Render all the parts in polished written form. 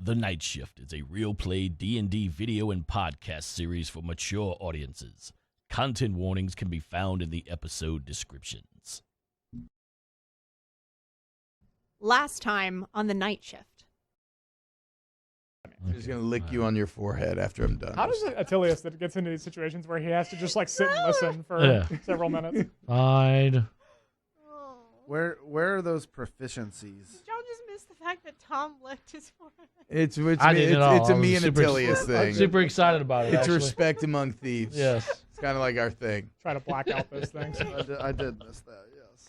The Night Shift is a real-play D&D video and podcast series for mature audiences. Content warnings can be found in the episode descriptions. Last time on The Night Shift. I'm just going to lick you on your forehead after I'm done. How does it Attilius that gets into these situations where he has to just like sit and listen for several minutes? Fine. Where are those proficiencies? Did y'all just miss the fact that Tom licked his forehead? It's I did it all. it's a I was me and super- Attilius thing. I'm super excited about it. It's actually. respect among thieves. Yes. It's kind of like our thing. Try to black out those things. I did miss that, yes.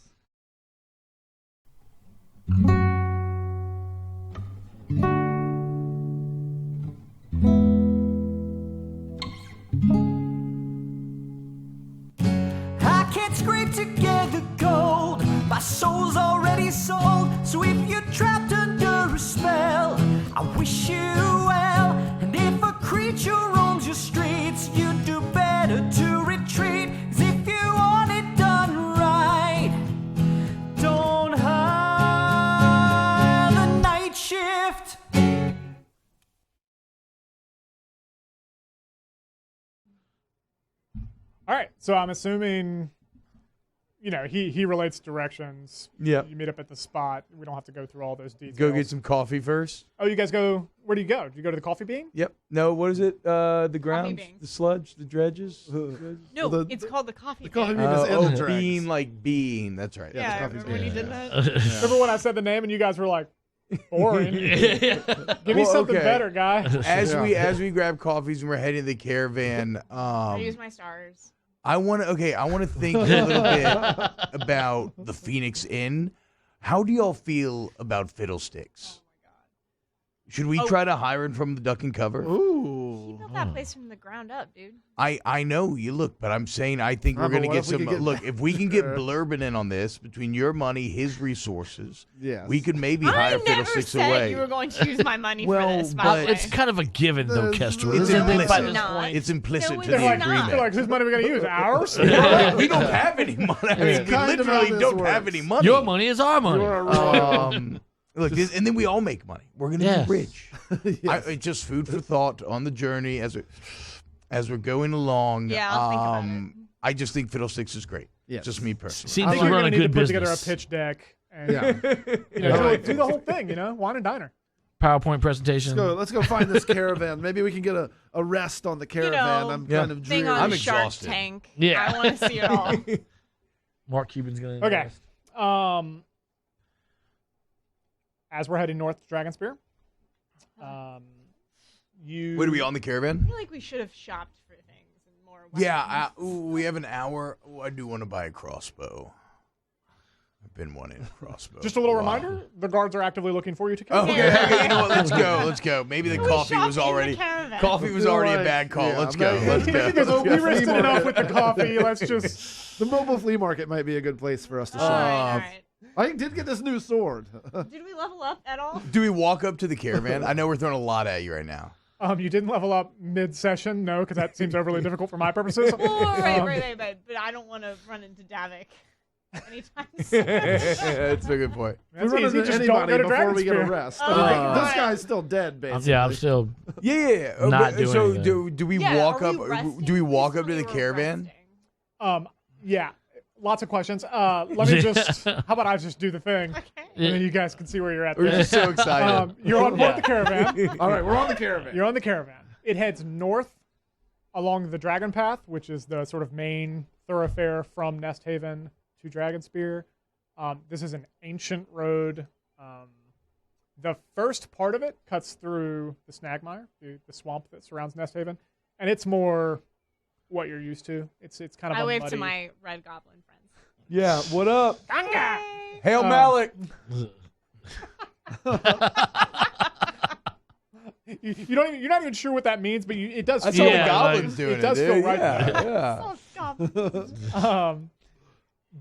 I can't scrape together gold. My soul's already sold. So if you're trapped under a spell, I wish you well. And if a creature roams your streets, you do better to retreat. 'Cause if you want it done right, don't hire the night shift. All right, so I'm assuming, he relates directions. Yep. You meet up at the spot. We don't have to go through all those details. Go get some coffee first. Oh, you guys go. Where do you go? Do you go to the coffee bean? Yep. No, what is it? The grounds? beans. The sludge? The dredges? No, it's called the coffee. The coffee bean. bean is in the dregs. bean like bean. That's right. Yeah, coffee remember when bean. you did that? Remember when I said the name and you guys were like, boring. Give me Well, something okay. better, guy. As we grab coffees and we're heading to the caravan, I use my stars. I want to think a little bit about the Phoenix Inn. How do y'all feel about Fiddlesticks? Should we try to hire it from the Duck and Cover? He Ooh. built that place from the ground up, dude. I know you look, but I'm saying I think we're But gonna what get if we some. could get Look, if we can get Blurbin in on this between your money, his resources, Yes. we could maybe hire I never Fiddlesticks said away. you were going to use my money Well, for this, by but the way. It's kind of a given, though, Kestrel. It's Isn't it, by implicit. this Not. point? It's implicit No, to it's the not. agreement. They're like, whose money are we going to use? Ours? We don't have any money. I mean, we kind of how literally this don't have works. any money. Your money is our money. Look, and then we all make money. We're gonna Yes. be rich. It's just food for thought on the journey as we're going along. Yeah, I'll think about it. I just think Fiddlesticks is great. Yes. Just me personally. I Seems think to you're run going a to need to good put business. together a pitch deck and Yeah. do the whole thing, wine and diner. PowerPoint presentation. Let's go find this caravan. Maybe we can get a rest on the caravan. I'm Yeah. kind of Thing dreary. on I'm Shark exhausted. Tank. Yeah. I want to see it all. Mark Cuban's going to Okay. As we're heading north to Dragonspear, you. Wait, are we on the I caravan? feel like we should have shopped for things and more. Yeah. weapons. We have an hour. Ooh, I do want to buy a crossbow. I've been wanting a crossbow. Just a little for while. reminder: the guards are actively looking for you to Oh, come. okay. You know what? Let's go. Maybe the We coffee shopped was in the already. caravan. Coffee was Feel already a like- bad call. yeah, Let's go. maybe- Let's go. Because we Yeah, rested flea enough market. with the coffee. Let's just. The mobile flea market might be a good place for us to All shop. right, all right. I did get this new sword. Did we level up at all? Do we walk up to the caravan? I know we're throwing a lot at you right now. You didn't level up mid-session, no, because that seems overly difficult for my purposes. Oh, right. But I don't want to run into Davoc anytime soon. That's a good point. That's we run easy. into Just don't anybody go to before we get Dragonspear. a rest. Oh, this right. guy's still dead, basically. Yeah, I'm still. Yeah. Not doing so anything. do we Yeah, walk are up? we resting? Do we walk We up to the still were caravan? resting. Yeah, lots of questions. Let me just. How about I just do the thing, Okay. and then you guys can see where you're at. We're there. just so excited. You're on board the caravan. All right, we're on the caravan. You're on the caravan. It heads north along the Dragon Path, which is the sort of main thoroughfare from Nesthaven to Dragonspear. This is an ancient road. The first part of it cuts through the Snagmire, the swamp that surrounds Nesthaven, and it's more what you're used to. It's kind of I a wave muddy... to my red goblin friends. Yeah. What up? Hey. Hail Malik. You're not even sure what that means, but it does. I feel saw Yeah, the goblins like- doing it does dude. feel right. Yeah. Oh, stop.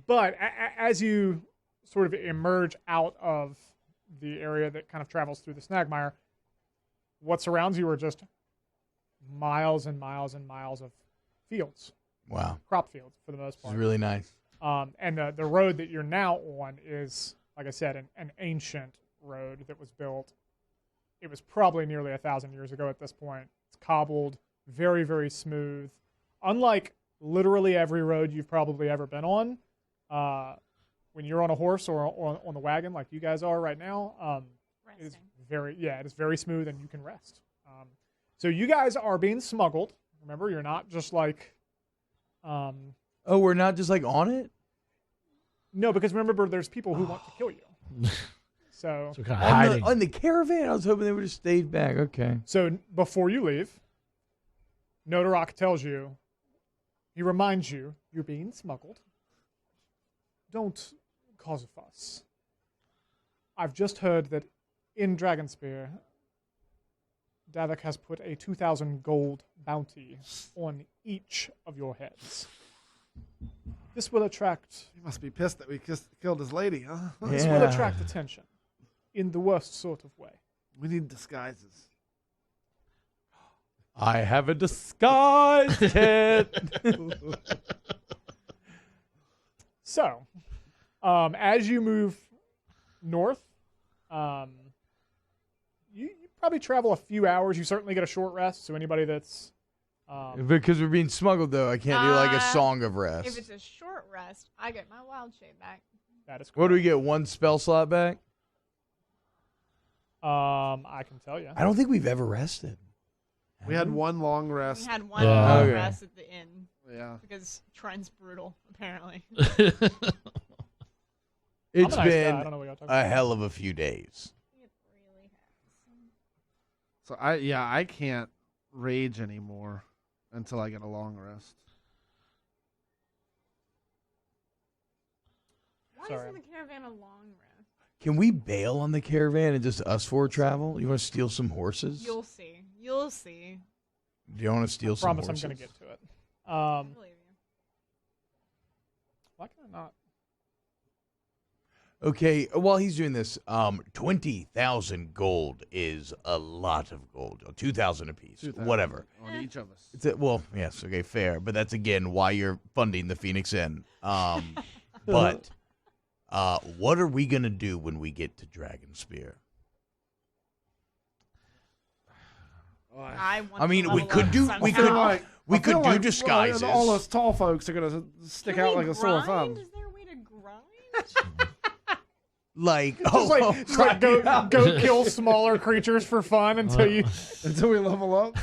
But as you sort of emerge out of the area that kind of travels through the Snagmire, what surrounds you are just miles and miles and miles of fields, Wow. crop fields for the most This part. is really nice. And the road that you're now on is, like I said, an ancient road that was built it was probably nearly 1,000 years ago at this point. It's cobbled, very, very smooth. Unlike literally every road you've probably ever been on, when you're on a horse or on the wagon like you guys are right now, it is it is very smooth and you can rest. So you guys are being smuggled. Remember, you're not just like... Oh, we're not just like on it? No, because remember, there's people who want to kill you. So kind of hiding. On the caravan? I was hoping they would have stayed back. Okay. So before you leave, Notorok tells you, he reminds you, you're being smuggled. Don't cause a fuss. I've just heard that in Dragonspear, Davoc has put a 2,000 gold bounty on each of your heads. This will attract... He must be pissed that we killed his lady, huh? This will attract attention in the worst sort of way. We need disguises. I have a disguise kit. So, as you move north, you probably travel a few hours. You certainly get a short rest. So anybody that's Because we're being smuggled, though, I can't do like a song of rest. If it's a short rest, I get my wild shape back. that is correct. What do we get? 1 spell slot back? I can tell you. I don't think we've ever rested. We had one long We rest. had one Yeah. long Okay. rest at the inn Yeah. because Trent's brutal, apparently. It's I'm a nice guy. I been don't know what y'all talking a about. hell of a few days. It really has. So I can't rage anymore until I get a long rest. Why Sorry. isn't the caravan a long rest? Can we bail on the caravan and just us four travel? You want to steal some horses? You'll see. You'll see. Do you want to steal I some promise horses? I'm going to get to it. I believe you. Why can I not? Okay, while he's doing this, 20,000 gold is a lot of gold. 2,000 apiece, 2,000 whatever. on each of us. Well, yes, okay, fair. But that's, again, why you're funding the Phoenix Inn. But what are we going to do when we get to Dragonspear? I I mean, we could do disguises. All us tall folks are gonna stick out like a sore thumb. Is there a way to grind? Like, Just like go kill smaller creatures for fun until you... Until we level up.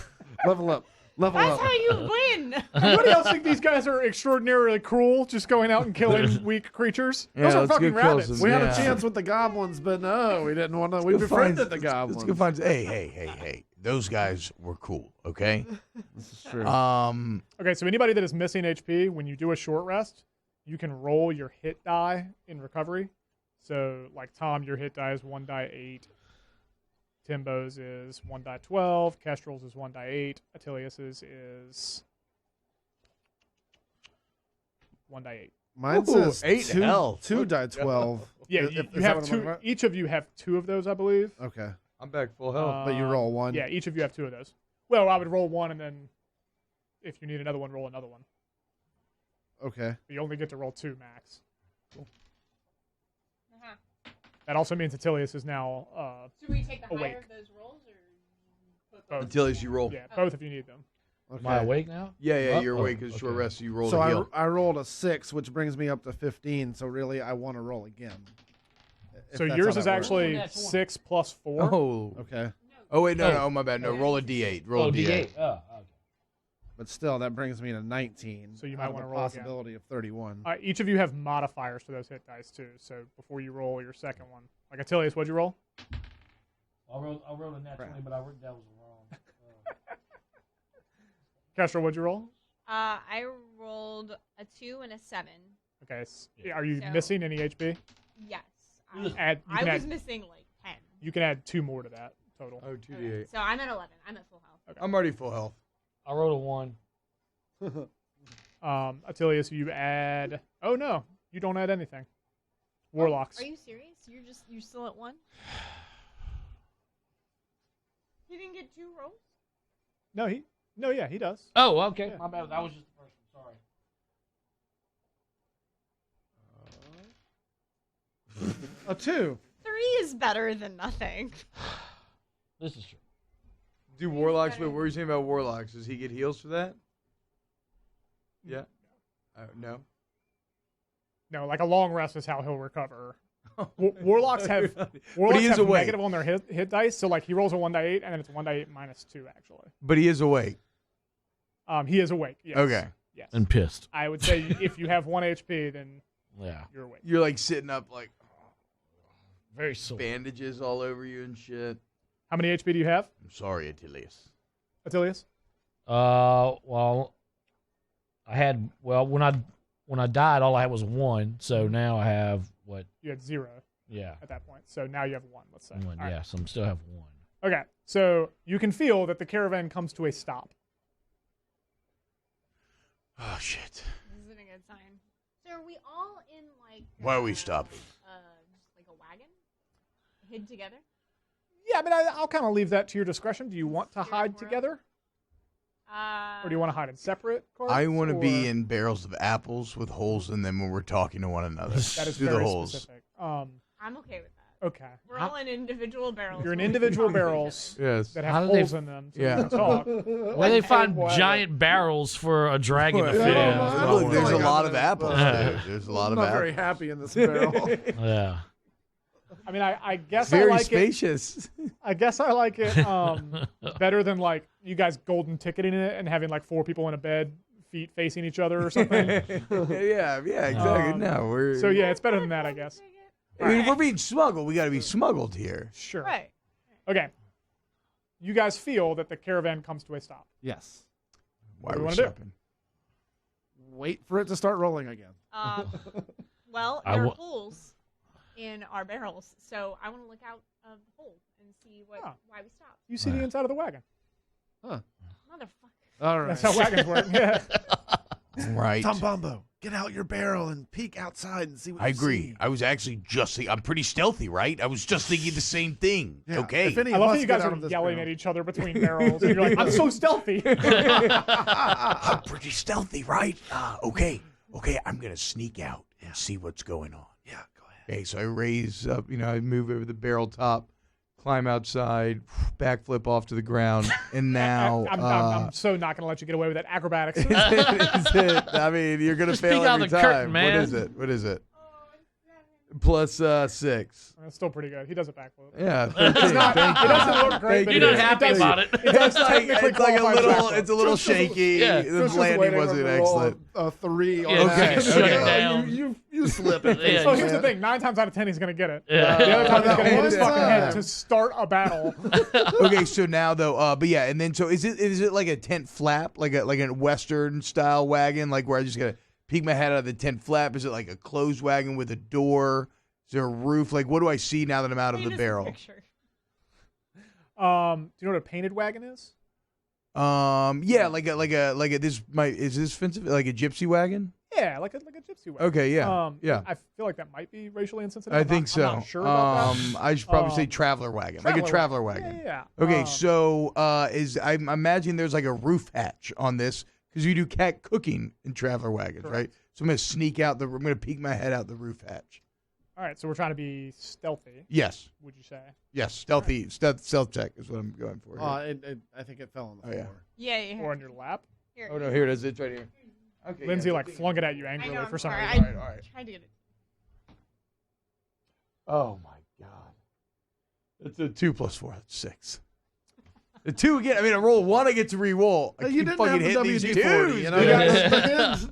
Level up. Level That's up. how you win. Anybody else think these guys are extraordinarily cruel, just going out and killing weak creatures? Those are let's fucking go kill rabbits. some- We had Yeah. a chance with the goblins, but no, we didn't want to. We befriended the goblins. Let's go find. Hey! Those guys were cool. Okay. This is true. Okay, so anybody that is missing HP, when you do a short rest, you can roll your hit die in recovery. So, like Tom, your hit die is 1 die 8. Timbo's is 1 die 12. Kestrel's is 1 die 8. Attilius's is 1 die 8. Mine Ooh, says 8 health. 2 die 12. Yeah, Is you that have what I'm two. looking at? Each of you have 2 of those, I believe. Okay. I'm back full health. But you roll 1. Yeah, each of you have 2 of those. Well, I would roll 1, and then if you need another one, roll another one. Okay. But you only get to roll 2 max. Uh-huh. That also means Attilius is now Should we take the Awake. higher of those rolls or put both. Until as you roll. Yeah, both if you need them. Okay. Am I awake now? Yeah, you're Oh, awake because short okay. rest. You roll So the heal. I rolled a 6, which brings me up to 15. So really, I want to roll again. If So that's yours how is that works. actually That's one. 6 plus 4. Oh. Okay. Oh wait, no, Oh. no, oh my bad. No, roll a d8. Roll a d8. D8. Oh, okay. But still, that brings me to 19. So you might out of wanna a roll again. possibility of 31. Each of you have modifiers to those hit dice too. So before you roll your second one, like Attilius, what'd you roll? I rolled a nat 20, but I worked that was wrong. Kestrel, what'd you roll? I rolled a 2 and a 7. Okay, are you So- missing any HP? Yes. Add. You I can was add. missing like 10. You can add 2 more to that total. Oh, 2d8. So I'm at 11. I'm at full health. I'm already full health. I rolled a 1. Attilius, you add. Oh no, you don't add anything. Warlocks. Are you serious? You're still at 1? You didn't get 2 rolls? No, yeah, he does. Oh, okay. Yeah. My bad. That was just the first one. Sorry. A 2. 3 is better than nothing. This is true. Do warlocks? What were you saying about warlocks? Does he get heals for that? Yeah. No. No, like a long rest is how he'll recover. Warlocks have he is awake. negative on their hit dice, so like he rolls a 1d8 and then it's 1d8 minus 2 actually. But he is awake. He is awake. Yes. Okay. Yes. And pissed. I would say if you have 1 HP, then Yeah. you're awake. You're like sitting up, like Very sore. bandages all over you and shit. How many HP do you have, I'm sorry, Attilius. Attilius? Well, when I died, all I had was 1. So now I have what? You had 0 Yeah. at that point. So now you have 1, let's say. 1. All right. Yeah. So I'm still have 1. Okay. So you can feel that the caravan comes to a stop. Oh shit! This isn't a good sign. So are we all in like? Why are we stopping? Just like a wagon, hid together. Yeah, I mean, I'll kind of leave that to your discretion. Do you want to hide together, or do you want to hide in separate cars? I want to or- be in barrels of apples with holes in them when we're talking to one another. That is Through very the holes. specific. I'm okay with that. Okay. We're all in individual barrels. You're in where we can individual talk to each barrels Yes. that How have do they holes in them, so Yeah. you can talk. Where they find giant barrels for a dragon to fit in? Yeah. Look, there's a Like lot I'm of in- apples, Yeah. dude. There's a lot I'm of not very apples. happy in this barrel. Yeah. I mean, I guess Very I like it. spacious. I guess I like it better than like you guys golden ticketing it and having like 4 people in a bed, feet facing each other or something. yeah, exactly. No, we're. So yeah, it's better than that, I guess. I mean, if we're being smuggled, we got to be smuggled here. Sure. Right. Okay. You guys feel that the caravan comes to a stop. Yes. Why What do are we we wanna do? stopping? Wait for it to start rolling again. Well, I there are wa- holes in our barrels, so I want to look out of the hole and see why we stopped. You see the inside of the wagon. Motherfucker. All right. That's how wagons work. Yeah. Right. Tom Bombo, get out your barrel and peek outside and see what I you agree. see. I was actually just thinking, I'm pretty stealthy, right? I was just thinking the same thing. Yeah, Okay. if any I of love us that you get guys out are of this yelling barrel- at each other between barrels. And you're like, I'm so stealthy. I'm pretty stealthy, right? Okay. I'm going to sneak out and see what's going on. Yeah, go ahead. Okay, so I raise up, I move over the barrel top, climb outside, backflip off to the ground, and now... I'm so not going to let you get away with that acrobatics. is it? I mean, you're going to Just fail peek out every the time. curtain, man. What is it? Plus 6. That's still pretty good. He does a backflip. Yeah, It's 13. not, Thank it you. doesn't look great, Thank but You're you. not happy about it. It does technically It's like a qualify as little, backflip. it's a little shaky. Yeah. The Just landing waiting wasn't on the roll excellent. A 3 on Yeah, Okay, that. shut it okay. down. You slip it. Yeah, So here's the thing: 9 times out of 10, he's gonna get it. Yeah. The other time he's that gonna hit one his fucking head time. to start a battle. Okay, so now though, but yeah, and then so is it like a tent flap, like a Western style wagon, like where I just gotta peek my head out of the tent flap? Is it like a closed wagon with a door? Is there a roof? Like, what do I see now that I'm out of the Paint us a barrel? picture. Do you know what a painted wagon is? Yeah, like a is this offensive? Like a gypsy wagon? Yeah, like a gypsy wagon. Okay, yeah, yeah. I feel like that might be racially insensitive. I I'm think not, so. I'm not sure about that. I should probably say Um, traveler wagon, like a traveler wagon. Yeah. Okay, Um, so I'm imagining there's like a roof hatch on this because you do cat cooking in traveler wagons, right? So I'm gonna sneak out I'm gonna peek my head out the roof hatch. all right, so we're trying to be stealthy. Yes, Would you say? yes, stealth check is what I'm going for. Here. I think it fell on the Oh, yeah. floor. Yeah, you Or on your lap? Here. Oh no, here it is. It's right here. Okay, Lindsay yeah, like flung it at you I angrily know, for I'm some sorry. reason. I All right. tried to get it. Oh my god, it's a 2 + 4. That's 6. The 2 again. I mean, I roll 1, I get to re-roll. I You keep didn't fucking have the hitting these WD-40, twos, you know?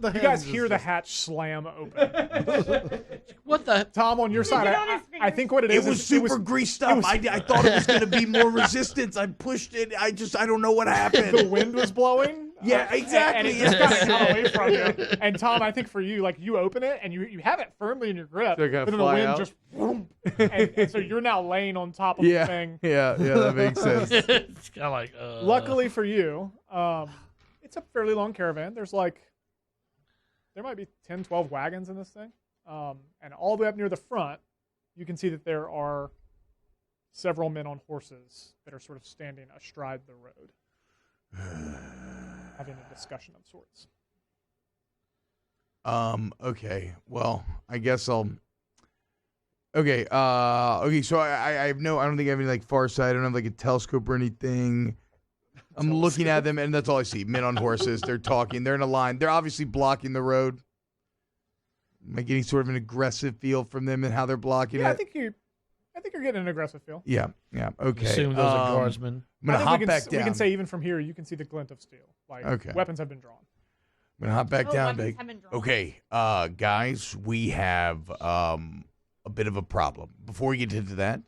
dude. You guys hear the hatch slam open. What the? Tom, on your side, it on his I think what It was super greased up. I thought it was going to be more resistance. I pushed it. I don't know what the happened. wind was blowing. Yeah, exactly. And it just kind of got away from you. And Tom, I think for you, like you open it and you have it firmly in your grip, They're gonna but then the fly wind out. just, and so you're now laying on top of the thing. yeah, that makes sense. It's kind of like. Luckily for you, it's a fairly long caravan. There might be 10, 12 wagons in this thing. And all the way up near the front, you can see that there are several men on horses that are sort of standing astride the road, having a discussion of sorts. Okay. Well, I guess I'll. Okay. Okay. So I have no. I don't think I have any like far sight. I don't have like a telescope or anything. I'm looking at them, and that's all I see. Men on horses. They're talking. They're in a line. They're obviously blocking the road. Am I getting sort of an aggressive feel from them and how they're blocking Yeah, it? I think you're getting an aggressive feel. Yeah. Okay. Assume those are guardsmen. I'm gonna hop back down. We can say even from here, you can see the glint of steel. Like weapons have been drawn. I'm gonna hop back down. Weapons have been drawn. Okay, guys, we have a bit of a problem. Before we get into that,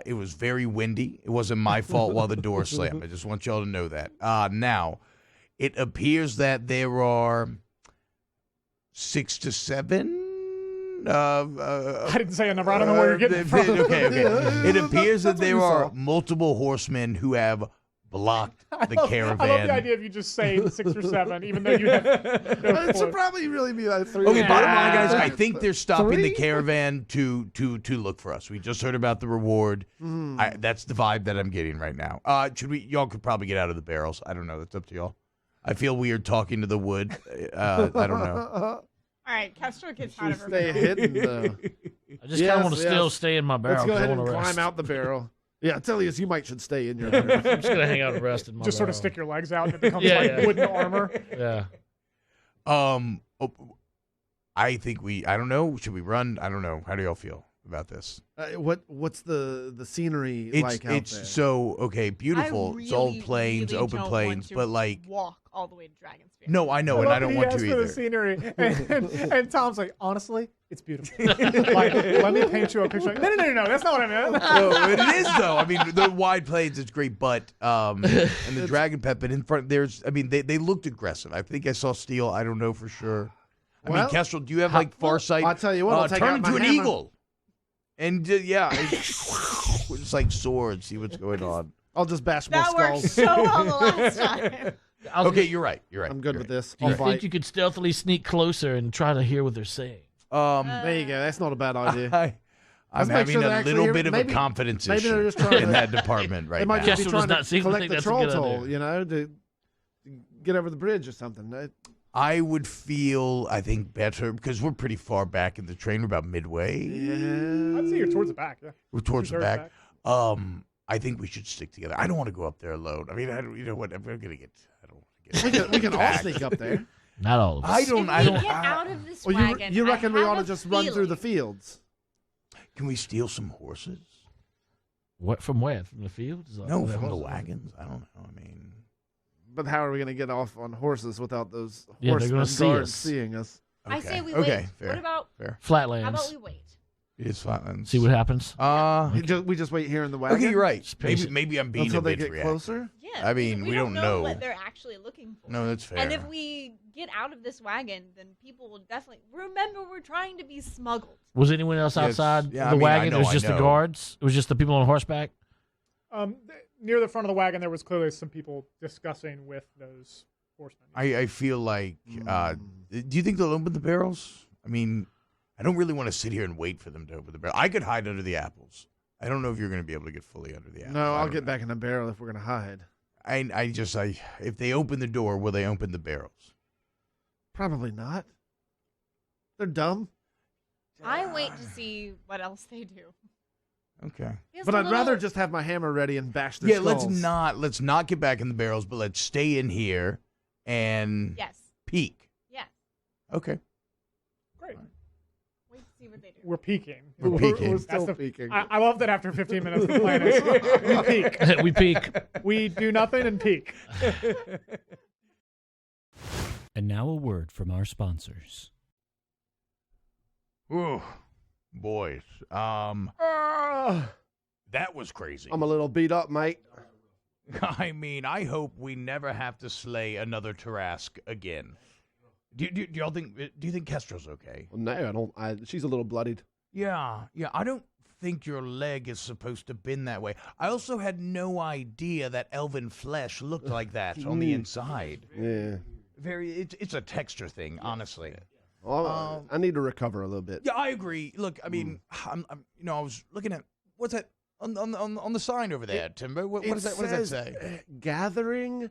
it was very windy. It wasn't my fault while the door slammed. I just want y'all to know that. Now, it appears that there are 6 to 7. I didn't say a number. I don't know where you're getting it from. Okay. It appears that there are multiple horsemen who have blocked the caravan. I love the idea of you just saying 6 or 7, even though you have no It should point. probably really be like 3. Okay, bottom line, guys, I think they're stopping the caravan to look for us. We just heard about the reward. That's the vibe that I'm getting right now. Y'all could probably get out of the barrels. I don't know. That's up to y'all. I feel weird talking to the wood. I don't know. All right, Kestrel gets out of her. Stay hidden, though. I just kind of want to still stay in my barrel. Let's go ahead 'cause I and wanna rest. climb out the barrel. Yeah, Elias, you might should stay in your barrel. I'm just gonna hang out and rest in my Just sort of barrel. stick your legs out and it becomes Yeah, like yeah. wooden armor. Yeah. I think I don't know. Should we run? I don't know. How do y'all feel about this? What's the scenery like out there? So okay, beautiful. It's all plains, open plains, but like walk all the way to Dragonspear. no, I know, and I don't want to for either. the scenery, and Tom's like, honestly, it's beautiful. Like, let me paint you a picture. Like, no, that's not what I meant. No, it is though. I mean, the wide plains is great, but and the dragon pet, but in front there's. I mean, they looked aggressive. I think I saw steel. I don't know for sure. I mean, Kestrel, do you have like far sight? I'll tell you what. I'll take turn out into my an hammer. eagle, and it's like swords. See what's going on. I'll just bash more That worked skulls. so well the last time. Okay, you're right. I'm good with this. Do you I'll think fight. you could stealthily sneak closer and try to hear what they're saying? There you go. That's not a bad idea. I'm Let's make having sure they a actually little hear- bit of maybe- a confidence maybe they're issue just trying in to- that department right They might now. just be Kestrel trying does to not seem to collect think the that's a troll good toll, idea. you know, to get over the bridge or something. I would feel, I think, better because we're pretty far back in the train. We're about midway. Yeah. I'd say you're towards the back. Yeah. We're towards the Two-thirds back. I think we should stick together. I don't want to go up there alone. I mean, you know what? I'm gonna get. I don't want to get. We can all attacked. sneak up there. Not all of us. I don't. If I we don't. get out of this Well, wagon, you reckon I we have ought to a just run through the feeling- fields? Can we steal some horses? What from where? From the fields? No, from the wagons. I don't know. I mean, But how are we going to get off on horses without those Yeah, they're gonna horsemen see guards us. seeing us? I okay. say we Okay, wait. fair. What about? Fair. How Flatlands. about we wait? It's flatlands. See what happens. We just wait here in the wagon. Okay, you're right. Just pace Maybe I'm being Until a they bit get reactive. closer. Yeah. I mean, we don't know. what they're actually looking for. No, that's fair. And if we get out of this wagon, then people will definitely remember we're trying to be smuggled. Was anyone else Yes. outside Yeah, the I mean, wagon? I know, It was I just the know. guards. It was just the people on horseback. Near the front of the wagon, there was clearly some people discussing with those horsemen. I feel like. Do you think they'll open the barrels? I mean, I don't really want to sit here and wait for them to open the barrel. I could hide under the apples. I don't know if you're going to be able to get fully under the apples. No, I I'll don't get know. back in the barrel if we're going to hide. If they open the door, will they open the barrels? Probably not. They're dumb. I wait to see what else they do. Okay. Feels But a I'd rather little- just have my hammer ready and bash their Yeah, skulls. let's not get back in the barrels, but let's stay in here and Yes. peek. Yes. Okay. Great. Wait to see what they do. We're peeking. We're peeking. We're That's still the- peeking. I love that after 15 minutes, the plan is we peek. We peek. We do nothing and peek. And now a word from our sponsors. Ooh, boys. That was crazy. I'm a little beat up, mate. I mean, I hope we never have to slay another Tarask again. Do y'all think? Do you think Kestrel's okay? No, I don't. She's a little bloodied. Yeah. I don't think your leg is supposed to bend that way. I also had no idea that elven flesh looked like that on the inside. Yeah. It's a texture thing, honestly. Well, I need to recover a little bit. Yeah, I agree. Look, I mean, I was looking at what's that on the sign over there, Timber. What does that? What does that say? Gathering,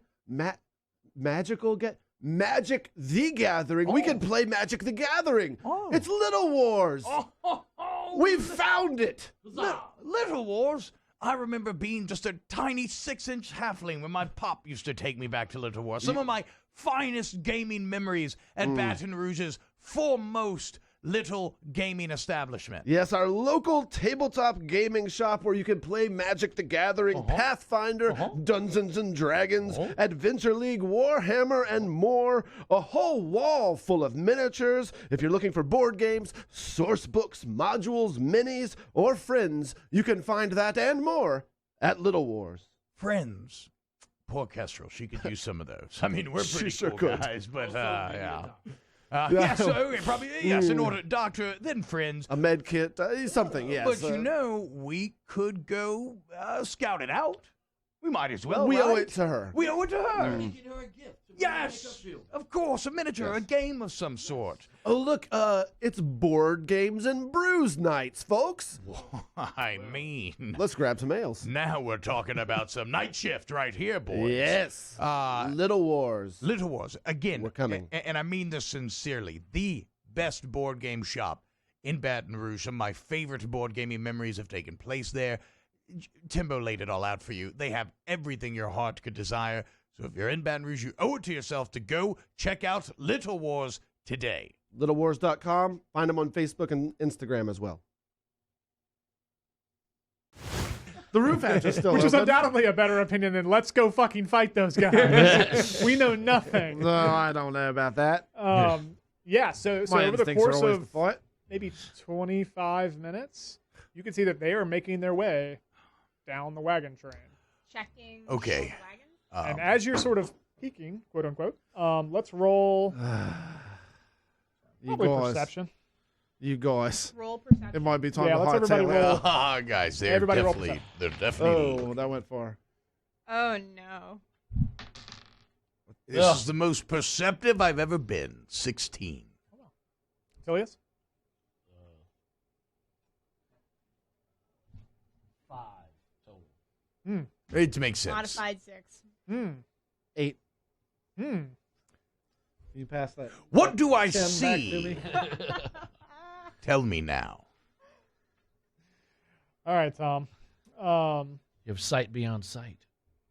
magical Magic the Gathering. We can play Magic the Gathering. Oh. It's Little Wars. Oh, We found it! Little Wars. I remember being just a tiny 6-inch halfling when my pop used to take me back to Little Wars. Some of my finest gaming memories at Baton Rouge's foremost little gaming establishment. Yes, our local tabletop gaming shop where you can play Magic the Gathering, Pathfinder, Dungeons and Dragons, Adventure League, Warhammer, and more. A whole wall full of miniatures. If you're looking for board games, source books, modules, minis, or friends, you can find that and more at Little Wars. Friends. Poor Kestrel. She could use some of those. I mean, we're pretty sure cool could. guys, but yeah. Yes, okay, probably, yes, in order, doctor, then friends. A med kit, something, yes. But you know, we could go scout it out. We might as well, we right? owe it to her. We owe it to her. Get her a gift. Yes, of course, a miniature, a game of some sort. Oh, look, it's board games and brews nights, folks. I mean, Let's grab some ales. now we're talking about some night shift right here, boys. Yes. Little Wars. Little Wars, again, We're coming. and I mean this sincerely, the best board game shop in Baton Rouge. Some of my favorite board gaming memories have taken place there. Timbo laid it all out for you. They have everything your heart could desire. So if you're in Baton Rouge, you owe it to yourself to go check out Little Wars today. LittleWars.com. Find them on Facebook and Instagram as well. The roof hatch is still Which is open. undoubtedly a better opinion than let's go fucking fight those guys. We know nothing. No, I don't know about that. Yeah, so My over the instincts are course always of to fight. maybe 25 minutes, you can see that they are making their way down the wagon train. Checking. Okay. all the wagons. And as you're sort of peeking, quote unquote, let's roll You probably guys. perception. You guys. Roll perception. It might be time Yeah, to let's hightail everybody it. roll. Ah, guys, they're Everybody roll definitely Oh, that went far. Oh no. This is the most perceptive I've ever been. 16. Tilius? 5 total. It makes sense. Modified 6. 8. Hmm. You pass that. What do I 10 back to see? me. Tell me now. All right, Tom. You have sight beyond sight.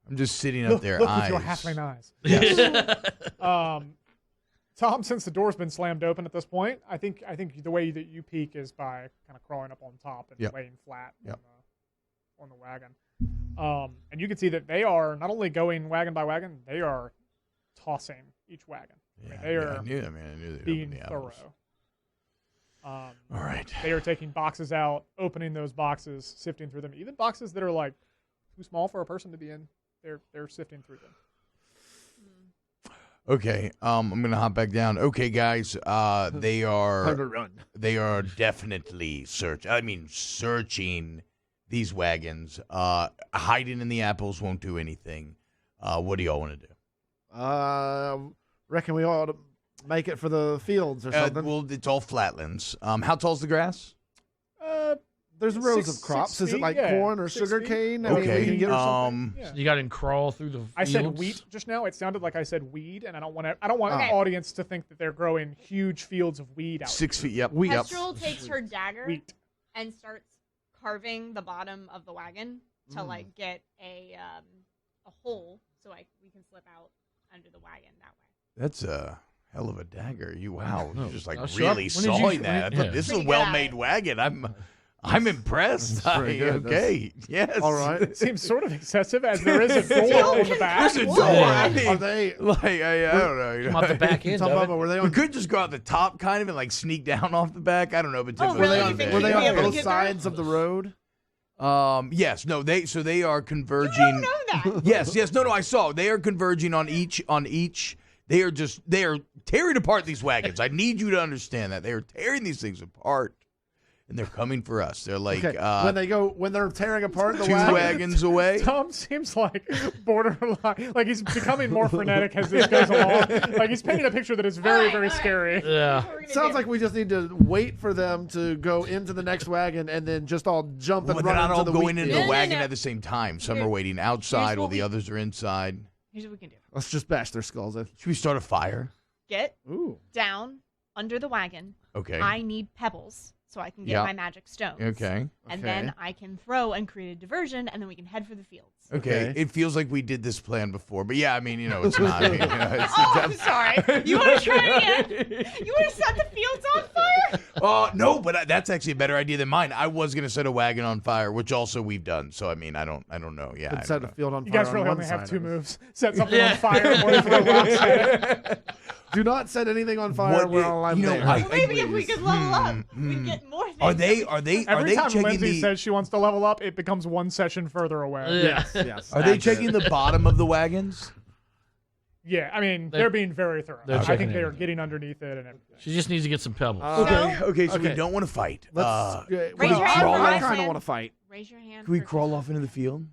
I'm just sitting up there, Look eyes. with your halfling eyes. Yes. Tom, since the door's been slammed open at this point, I think the way that you peek is by kind of crawling up on top and Yep. laying flat Yep. on the wagon. And you can see that they are not only going wagon by wagon, they are tossing each wagon. Yeah, they are I knew they'd being open the apples. thorough. All right. They are taking boxes out, opening those boxes, sifting through them. Even boxes that are like too small for a person to be in, they're sifting through them. Okay, I'm gonna hop back down. Okay, guys, they Time to are run. definitely searching these wagons. Hiding in the apples won't do anything. What do y'all want to do? Reckon we ought to make it for the fields or something. Well, it's all flatlands. How tall's the grass? There's rows 6 of crops. Is it feet, like yeah. corn or 6 sugar feet. cane? I mean, we Okay. can get her something. Yeah. You got to crawl through the I said fields? wheat just now. It sounded like I said weed, and I don't want Okay. the audience to think that they're growing huge fields of weed out. 6 feet. Yep. Wheat. Yep. Kestrel takes her dagger Wheat. and starts carving the bottom of the wagon to like get a hole so we can slip out under the wagon that way. That's a hell of a dagger. Wow, you're just like Oh, sharp. really When did you- sawing that. I thought yeah. this is a Pretty good at well-made it. wagon. I'm impressed. That's pretty good. Okay. Yes. All right. It seems sort of excessive as there is a door on the back. There's a door. I mean, Are they? like I don't know. you Come know. out the back end Tom of Bubba, it. were they We on? could just go out the top, kind of, and like sneak down off the back. I don't know, but Oh, Timbo's really? not You think there. Were they you'd be on able to both get there? sides of the road? Yes. No. They are converging. You don't know that. Yes. No. I saw. They are converging on each. They are tearing apart these wagons. I need you to understand that they are tearing these things apart, and they're coming for us. They're like Okay. When they're tearing apart the 2 wagon. wagons away. Tom seems like borderline, like he's becoming more frenetic as this goes along. Like he's painting a picture that is very, very scary. Yeah. What we're gonna Sounds do. like we just need to wait for them to go into the next wagon and then just all jump and Well, they're run not into all the going wheat into field. the No, no, wagon no. at the same time. Some Here- are waiting outside here's while what the we- others are inside. Here's what we can do. Let's just bash their skulls in. Should we start a fire? Get Ooh. down under the wagon. Okay. I need pebbles so I can get Yeah. my magic stones. Okay. And then I can throw and create a diversion, and then we can head for the fields. Okay. It feels like we did this plan before, but yeah, I mean, it's not. I mean, it's I'm sorry. You want to try again? You want to set the fields on fire? Oh no, but that's actually a better idea than mine. I was gonna set a wagon on fire, which also we've done. So I mean, I don't know. Yeah, Could set a field on You fire. guys really on only one have side 2 of it. moves. Set something on fire. Or throw rocks at it. Do not set anything on fire while I'm there. Well, maybe if we could level up, we'd get more things. Are they Every time checking Lindsay the? says she wants to level up, it becomes 1 session further away. Yes, yes. Are they checking the bottom of the wagons? Yeah, I mean, they're being very thorough. they're I checking think they are everything. getting underneath it and everything. She just needs to get some pebbles. Okay, so we okay. don't want to fight. Let's. Raise your hand crawl for off? I us, kind of man. want to fight. Raise your hand. Can we for- crawl off into the field?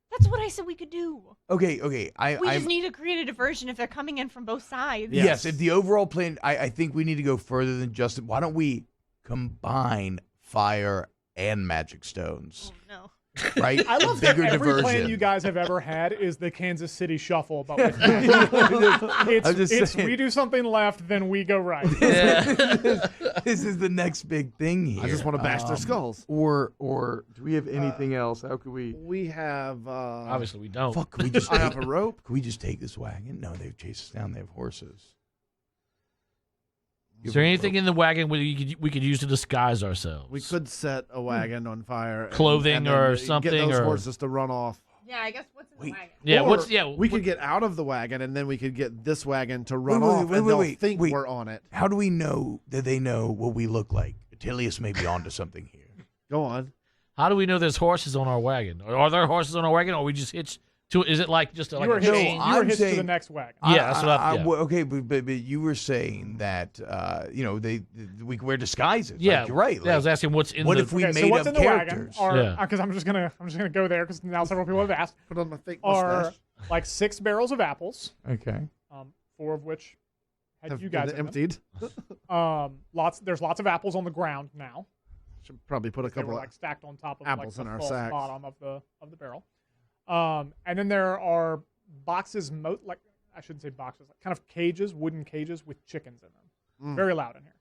That's what I said we could do. Okay. We I'm just need to create a diversion if they're coming in from both sides. yes. If the overall plan, I think we need to go further than just. Why don't we combine fire and magic stones? Oh, no. Right? I love A that bigger every diversion. plan you guys have ever had is the Kansas City Shuffle, but with it's saying. we do something left, then we go right. This is the next big thing here. I just want to bash their skulls. Or do we have anything else? How could we? We have. Obviously, we don't. Fuck, can we just I take, have a rope. can we just take this wagon? No, they've chased us down. They have horses. Is there anything in the wagon we could use to disguise ourselves? We could set a wagon on fire. Clothing and then or get something, those or- horses to run off. Yeah, I guess what's in the wagon? Yeah. Or we could get out of the wagon and then we could get this wagon to run off and they'll think we're on it. How do we know that they know what we look like? Attilius may be onto something here. Go on. How do we know there's horses on our wagon? Are there horses on our wagon, or we just hitch to? Is it like just like You were a hitched, chain? you were I'm hitched to the saying- next wagon. Yeah, that's what I- yeah. okay, but you were saying that we could wear disguises. Yeah, like, you're right. Yeah, I was like, asking what's in what the. if we Okay, so made what's up in the characters? wagon Yeah. are because I'm just gonna go there because now several people have asked. Put on my fake Are mustache. like 6 barrels of apples, Okay. 4 of which had Have you guys been in them. emptied. There's lots of apples on the ground now. Should probably put a They were couple. like stacked on top of apples like, in the our false sacks. bottom of the barrel. And then there are boxes, like I shouldn't say boxes, like kind of cages, wooden cages with chickens in them. Very loud in here.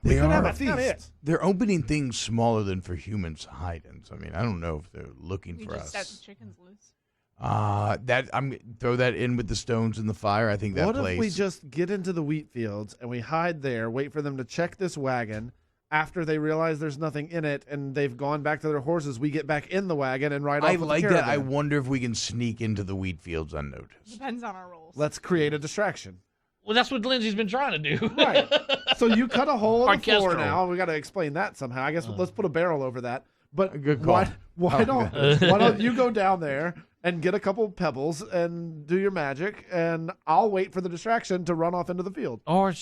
They could have are. a feast. it. They're opening things smaller than for humans to hide in. So I mean, I don't know if they're looking We for just set us. the chickens loose. That I'm throw that in with the stones in the fire. I think that What place. if we just get into the wheat fields and we hide there, wait for them to check this wagon? After they realize there's nothing in it and they've gone back to their horses, we get back in the wagon and ride off I with like the that. I caravan. wonder if we can sneak into the wheat fields unnoticed. Depends on our roles. Let's create a distraction. Well, that's what Lindsay's been trying to do. Right. So you cut a hole in the floor Orchestral. now. We got to explain that somehow. I guess let's put a barrel over that. But Good call. why Oh, don't you go down there and get a couple pebbles and do your magic, and I'll wait for the distraction to run off into the field. Or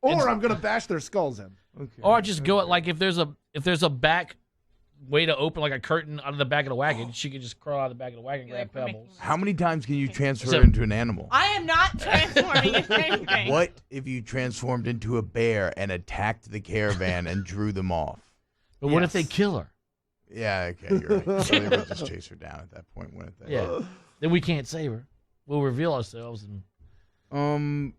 I'm gonna bash their skulls in. Okay. or just go like if there's a back way to open like a curtain out of the back of the wagon, she could just crawl out of the back of the wagon, Be grab like, we're making pebbles. How many times can you transfer So- into an animal? I am not transforming into anything. What if you transformed into a bear and attacked the caravan and drew them off? But what if they Yes. kill her? Yeah, okay, you're right. So they would just chase her down at that point, wouldn't they? Yeah. Then we can't save her. We'll reveal ourselves and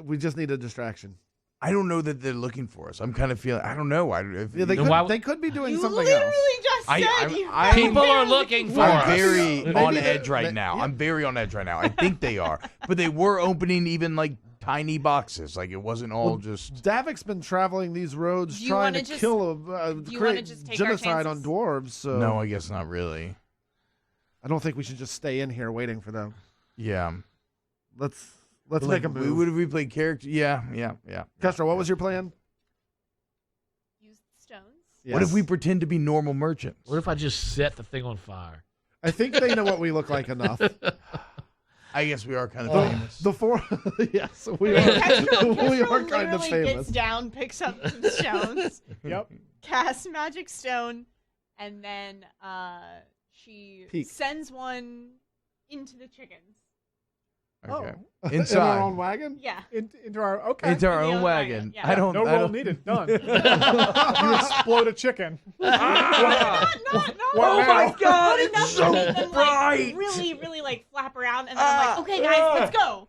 We just need a distraction. I don't know that they're looking for us. I'm kind of feeling. I don't know. Yeah, they Then could, why- they could be doing You something literally else. just said I'm people are looking for I'm us. very Maybe on they- edge right may- now. yeah. I'm very on edge right now. I think they are, but they were opening even like tiny boxes. Like it wasn't all just. Davic's been traveling these roads Do you trying wanna to just- kill you wanna create just take our genocide on chances? dwarves. So No, I guess not really. I don't think we should just stay in here waiting for them. Yeah. Let's But, make a like, move. Would we play character? Yeah. Castro, what was your plan? Use stones. What if Yes. we pretend to be normal merchants? what if I just set the thing on fire? I think they know what we look like enough. I guess we are kind of famous. The four, yes, we Kestrel are kind of literally famous. gets down, picks up some stones, Yep. casts magic stone, and then she Peek. sends one into the chickens. Okay. Oh. Inside. In our own wagon? Yeah. Into our okay. Into our The own old wagon. wagon, yeah. I don't. no I roll don't- needed. Done. You explode a chicken. Not. What Oh now? my God! But enough It's to so make them bright. like really, really like flap around, and then I'm like, okay, guys, let's go.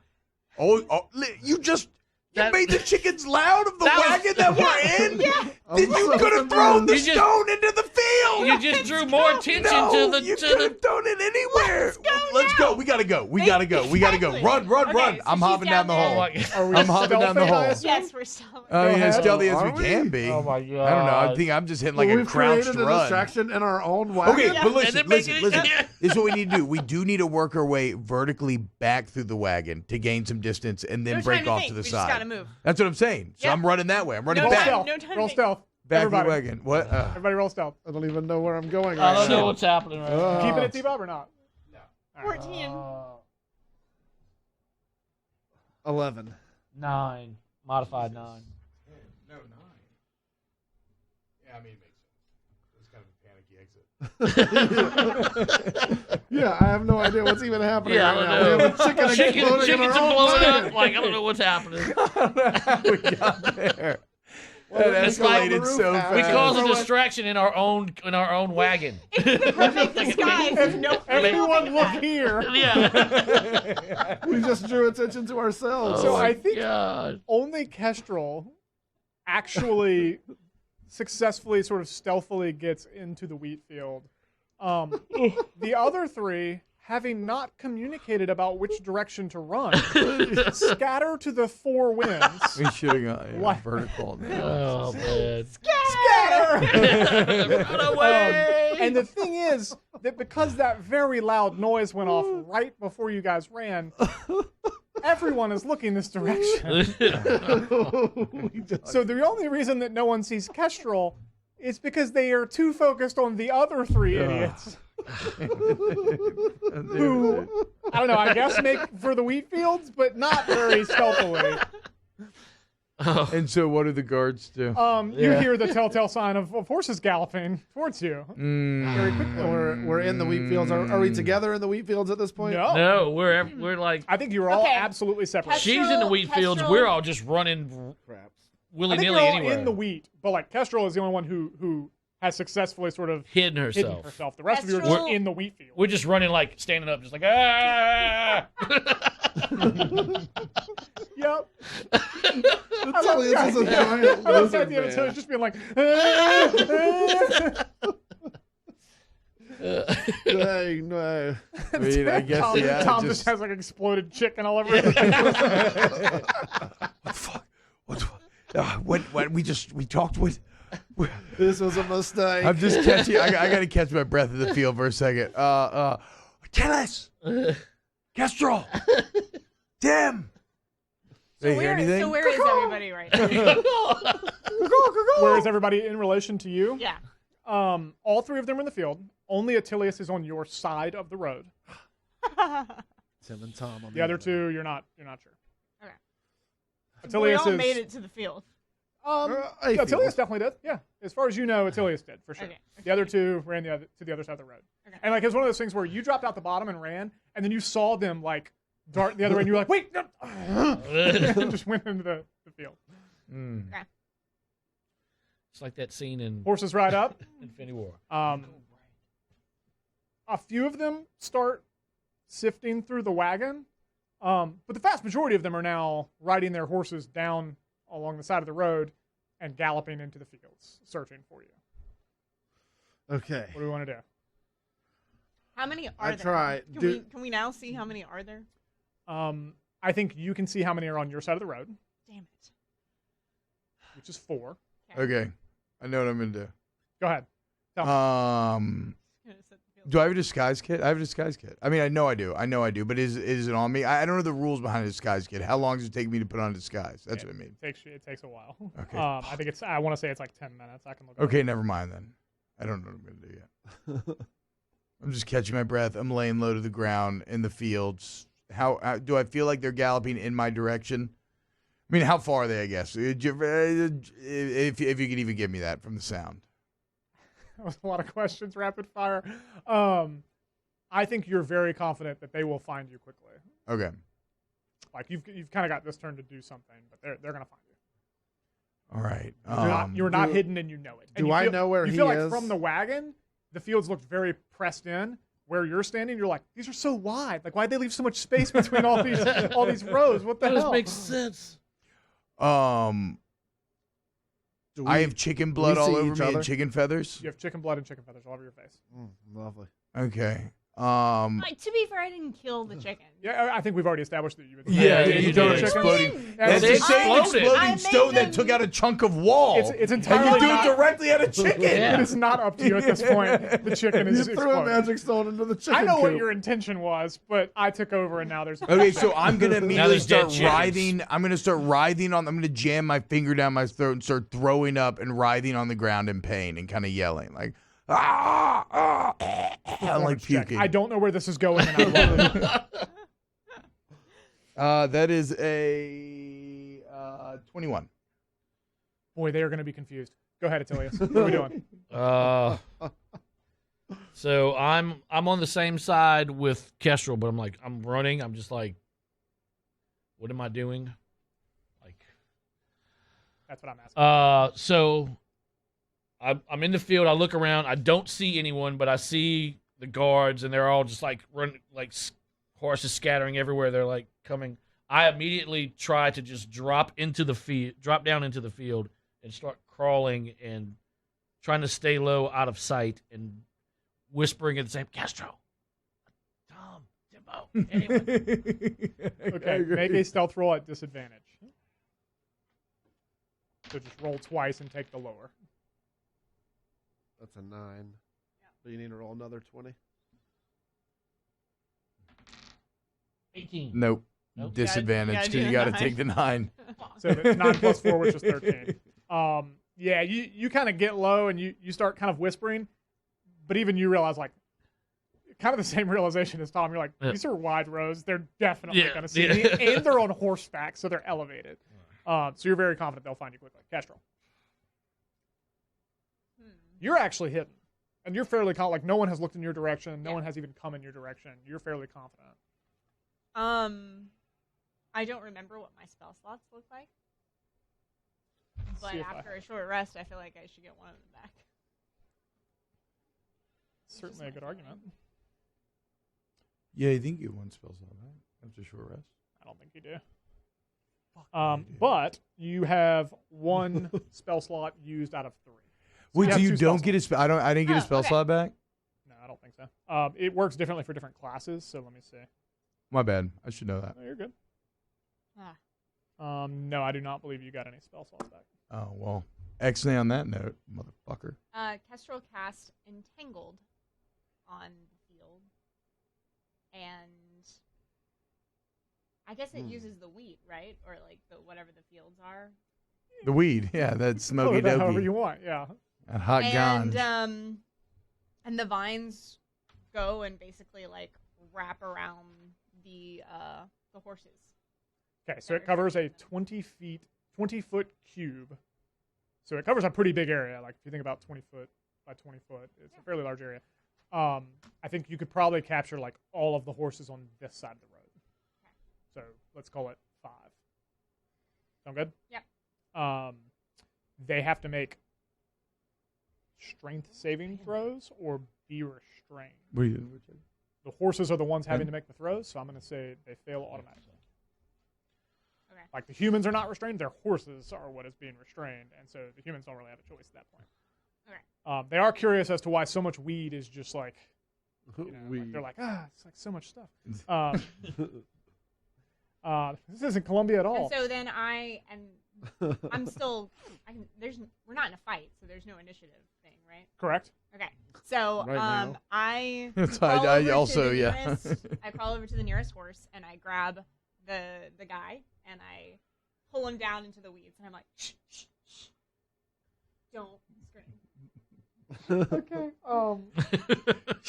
Oh, you just You made the chickens loud of the wagon that we're in? Yeah. Then you could have thrown the stone into the field. You just drew more attention to the. You could have thrown it anywhere. Let's go. We gotta go. We gotta go. Exactly. Run, Okay, so I'm she's hopping down the there. hole. Are we I'm hopping down the stealthing, I hole. assume? Yes, we're still. Oh, yeah, ahead. stealthy as Are we can be. Oh my I don't know. I god! think I'm just hitting like a We've crouched created a run. distraction in our own wagon. Okay, but listen, And then make it- listen. This is what we need to do. We do need to work our way vertically back through the wagon to gain some distance and then No break time to off think. to the We side. just gotta move. That's what I'm saying. So Yeah. I'm running that way. I'm running No Roll back. time. stealth. time Roll to- stealth. Back to the Everybody. wagon. What? Everybody roll stealth. I don't even know where I'm going I right don't know now. what's happening right now. Keeping it, T-Bob, or not? 14. 11. 9 modified 9. No, 9. Yeah, I mean, it makes sense. It's kind of a panicky exit. Yeah, I have no idea what's even happening Yeah, I right don't now. know. We have a chicken exploding in Chickens our are own blowing wagon. up. Like I don't know what's happening. we got there. That It's like escalated so fast. We caused a distraction in our own wagon. Perfect disguise. There's no Everyone look here. Yeah. We just drew attention to ourselves. So Oh my I think God. only Kestrel actually successfully sort of stealthily gets into the wheat field. The other three, having not communicated about which direction to run, scatter to the four winds. We should have gone What? vertical. Oh man. Scatter! Run away. And the thing is that because that very loud noise went off right before you guys ran, everyone is looking this direction. So the only reason that no one sees Kestrel is because they are too focused on the other three idiots. Who, I don't know, I guess make for the wheat fields, but not very stealthily. And so, what do the guards do? You hear the telltale sign of horses galloping towards you. Very quickly. We're in the wheat fields. Are we together in the wheat fields at this point? No. No, we're like I think you were all Okay. absolutely separate. she's in the wheat fields. Kestrel- We're all just running Perhaps. I willy think nilly you're all anywhere. in the wheat, but like Kestrel is the only one who has successfully sort of hidden hidden herself. herself. The rest of you are just Kestrel- in the wheat field. We're just running like standing up, just like ah. Yep. Tell you, this is a giant I love the lizard idea of man. Tilly just being like, Dang, no. I mean, I guess, Tom, yeah. Tom just has like exploded chicken all over his What the fuck? What the fuck? What we talked with. This was a mistake. I'm just catching. I got to catch my breath in the field for a second. Tell us, Kestrel, Tim. They hear anything? So where is everybody right now? Where is everybody in relation to you? Yeah. All three of them are in the field. Only Attilius is on your side of the road. Tim and Tom. On The other two, you're not sure. Okay. We Attilius all is. made it to the field. I Attilius feel- definitely did. Yeah, as far as you know, Attilius did for sure. Okay. The other two ran to the other side of the road. Okay. And like it was one of those things where you dropped out the bottom and ran, and then you saw them like dart the other way, and you were like, "Wait!" No. and just went into the field. It's like that scene in Horses ride up. Infinity War. A few of them start sifting through the wagon, but the vast majority of them are now riding their horses down along the side of the road and galloping into the fields, searching for you. Okay. What do we want to do? How many are I there? try. Can we now see how many are there? I think you can see how many are on your side of the road, Damn it. which is 4. Okay, I know what I'm gonna Go ahead. do. Gonna set the field. Do I have a disguise kit? I have a disguise kit. I mean, I know I do. But is it on me? I don't know the rules behind a disguise kit. How long does it take me to put on a disguise? That's what I mean. It takes a while. Okay. I think I want to say it's like 10 minutes. I can look. Okay, never mind then. I don't know what I'm gonna do yet. I'm just catching my breath. I'm laying low to the ground in the fields. How do I feel like they're galloping in my direction? I mean, how far are they? I guess if you could even give me that from the sound. That was a lot of questions, rapid fire. I think you're very confident that they will find you quickly. Okay. Like you've kind of got this turn to do something, but they're gonna find you. All right. You're not hidden, and you know it. And do you I feel, know where you he feel like is? from the wagon, the fields looked very pressed in. Where you're standing, you're like, these are so wide. Like, why'd they leave so much space between all these rows? What the That hell? makes sense. I have chicken blood all see over each me other? and chicken feathers. You have chicken blood and chicken feathers all over your face. Lovely. Okay. To be fair, I didn't kill the chicken. Yeah, I think we've already established that you. Yeah, you you did don't chicken. exploding. Yeah, That's it's the same exploded. exploding I made stone that them- took out a chunk of wall. It's and entirely you do it not, directly at a chicken. It is not up to you at this point. The chicken You is threw a exploding. magic stone into the chicken I know what coop. your intention was, but I took over and now there's. Okay, so I'm gonna immediately there's dead start chickens. writhing. I'm gonna start writhing on. I'm gonna jam my finger down my throat and start throwing up and writhing on the ground in pain and kind of yelling like, ah, ah, I'm like Check. puking. I don't know where this is going, and I love it. That is a 21. Boy, they are going to be confused. Go ahead, Attilius. What are we doing? So I'm on the same side with Kestrel, but I'm running. I'm just like, what am I doing? Like, That's what I'm asking. so I'm in the field. I look around. I don't see anyone, but I see the guards, and they're all just like running, like horses scattering everywhere. They're like coming. I immediately try to just drop down into the field, and start crawling and trying to stay low, out of sight, and whispering at the same Castro, Tom, Timbo, anyone. Okay, make a stealth roll at disadvantage. So just roll twice and take the lower. That's a 9. So you need to roll another 20. 18. Nope. Nope. Disadvantage gotta do because you the got to 9. take the 9. So it's 9 plus 4, which is 13. Yeah, you kind of get low and you start kind of whispering, but even you realize, like, kind of the same realization as Tom. You're like, these are wide roads. They're definitely going to see me. And they're on horseback, so they're elevated. So you're very confident they'll find you quickly. Kestrel. You're actually hidden. And you're fairly confident. Like, no one has looked in your direction. No one has even come in your direction. You're fairly confident. I don't remember what my spell slots look like. But See if after a short rest, I feel like I should get one of them back. Certainly a good argument. Yeah, you think you get one spell slot, right? After short rest. I don't think you do. But you have one spell slot used out of 3. So Wait, have so you 2 spell don't get a spell? I didn't get a spell okay. slot back. No, I don't think so. It works differently for different classes, so let me see. My bad. I should know that. No, you're good. Ah. No, I do not believe you got any spell slots back. Oh well. Excellent on that note, motherfucker. Kestrel cast Entangled on the field, and I guess it uses the wheat, right? Or like the whatever the fields are. The weed, yeah, that's smoky However dokey. you want, yeah. And hot And ganj. and the vines go and basically like wrap around the horses. Okay, so it covers a 20-foot cube. So it covers a pretty big area. Like if you think about 20 foot by 20 foot, it's a fairly large area. I think you could probably capture like all of the horses on this side of the road. So let's call it 5. Sound good? Yep. They have to make strength saving throws or be restrained. What are you doing? The horses are the ones having to make the throws, so I'm going to say they fail automatically. Okay. Like the humans are not restrained, their horses are what is being restrained, and so the humans don't really have a choice at that point. Okay. They are curious as to why so much weed is just like, you know, Weed. like they're like, it's like so much stuff. This isn't Colombia at all. And so then I'm still. We're not in a fight, so there's no initiative thing, right? Correct. Okay. So Right now. I That's crawl I over to also the yeah. nearest- I crawl over to the nearest horse and I grab the guy and I pull him down into the weeds and I'm like, shh, shh, shh. Don't scream. Okay.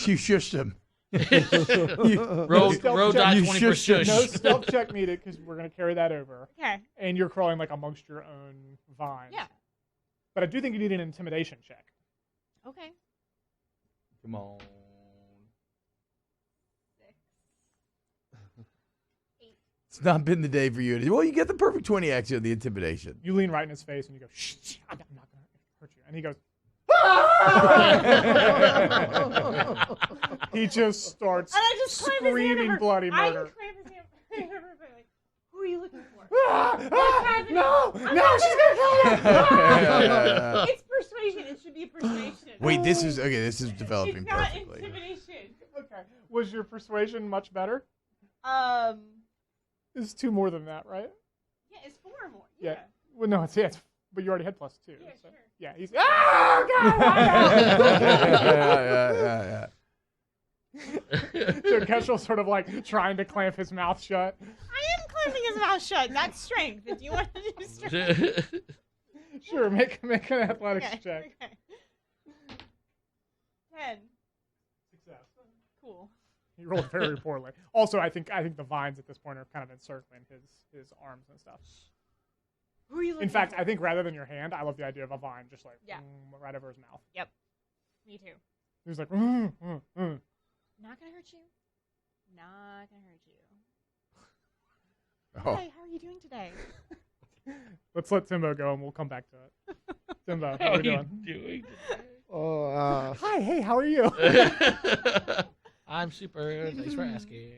You shushed him. Roll Stealth die check. 20 You for should- shush. No stealth check needed because we're going to carry that over. Okay. And you're crawling like amongst your own vines. Yeah. But I do think you need an intimidation check. Okay. Come on. 6. It's not been the day for you. Well, you get the perfect 20 actually of the intimidation. You lean right in his face and you go, shh, shh, I'm not going to hurt you. And he goes, he just starts And I just clamp his hand screaming over. bloody I murder. clamp his hand over. Like, who are you looking for? No, she's gonna kill me. It's persuasion. It should be persuasion. Wait, this is developing It's not perfectly. intimidation. Okay. Was your persuasion much better? Yeah, It's 2 more than that, right? it's 4 more. Yeah. Yeah. Well, no, it's but you already had +2. Yeah, so. sure. Yeah, he's. Oh God! So Keshel's sort of like trying to clamp his mouth shut. I am clamping his mouth shut. That's strength. Do you want to do strength? Sure, make an athletics Okay, check. okay. 10. Success. Cool. He rolled very poorly. Also, I think the vines at this point are kind of encircling his arms and stuff. Who are you looking In fact, for? I think rather than your hand, I love the idea of a vine just like Yeah. right over his mouth. Yep. Me too. He's like, Not gonna hurt you. Not gonna hurt you. Oh. Hey, how are you doing today? Let's let Timbo go and we'll come back to it. Timbo, how How are are you you doing? doing? Hi, hey, how are you? I'm super. Thanks for asking.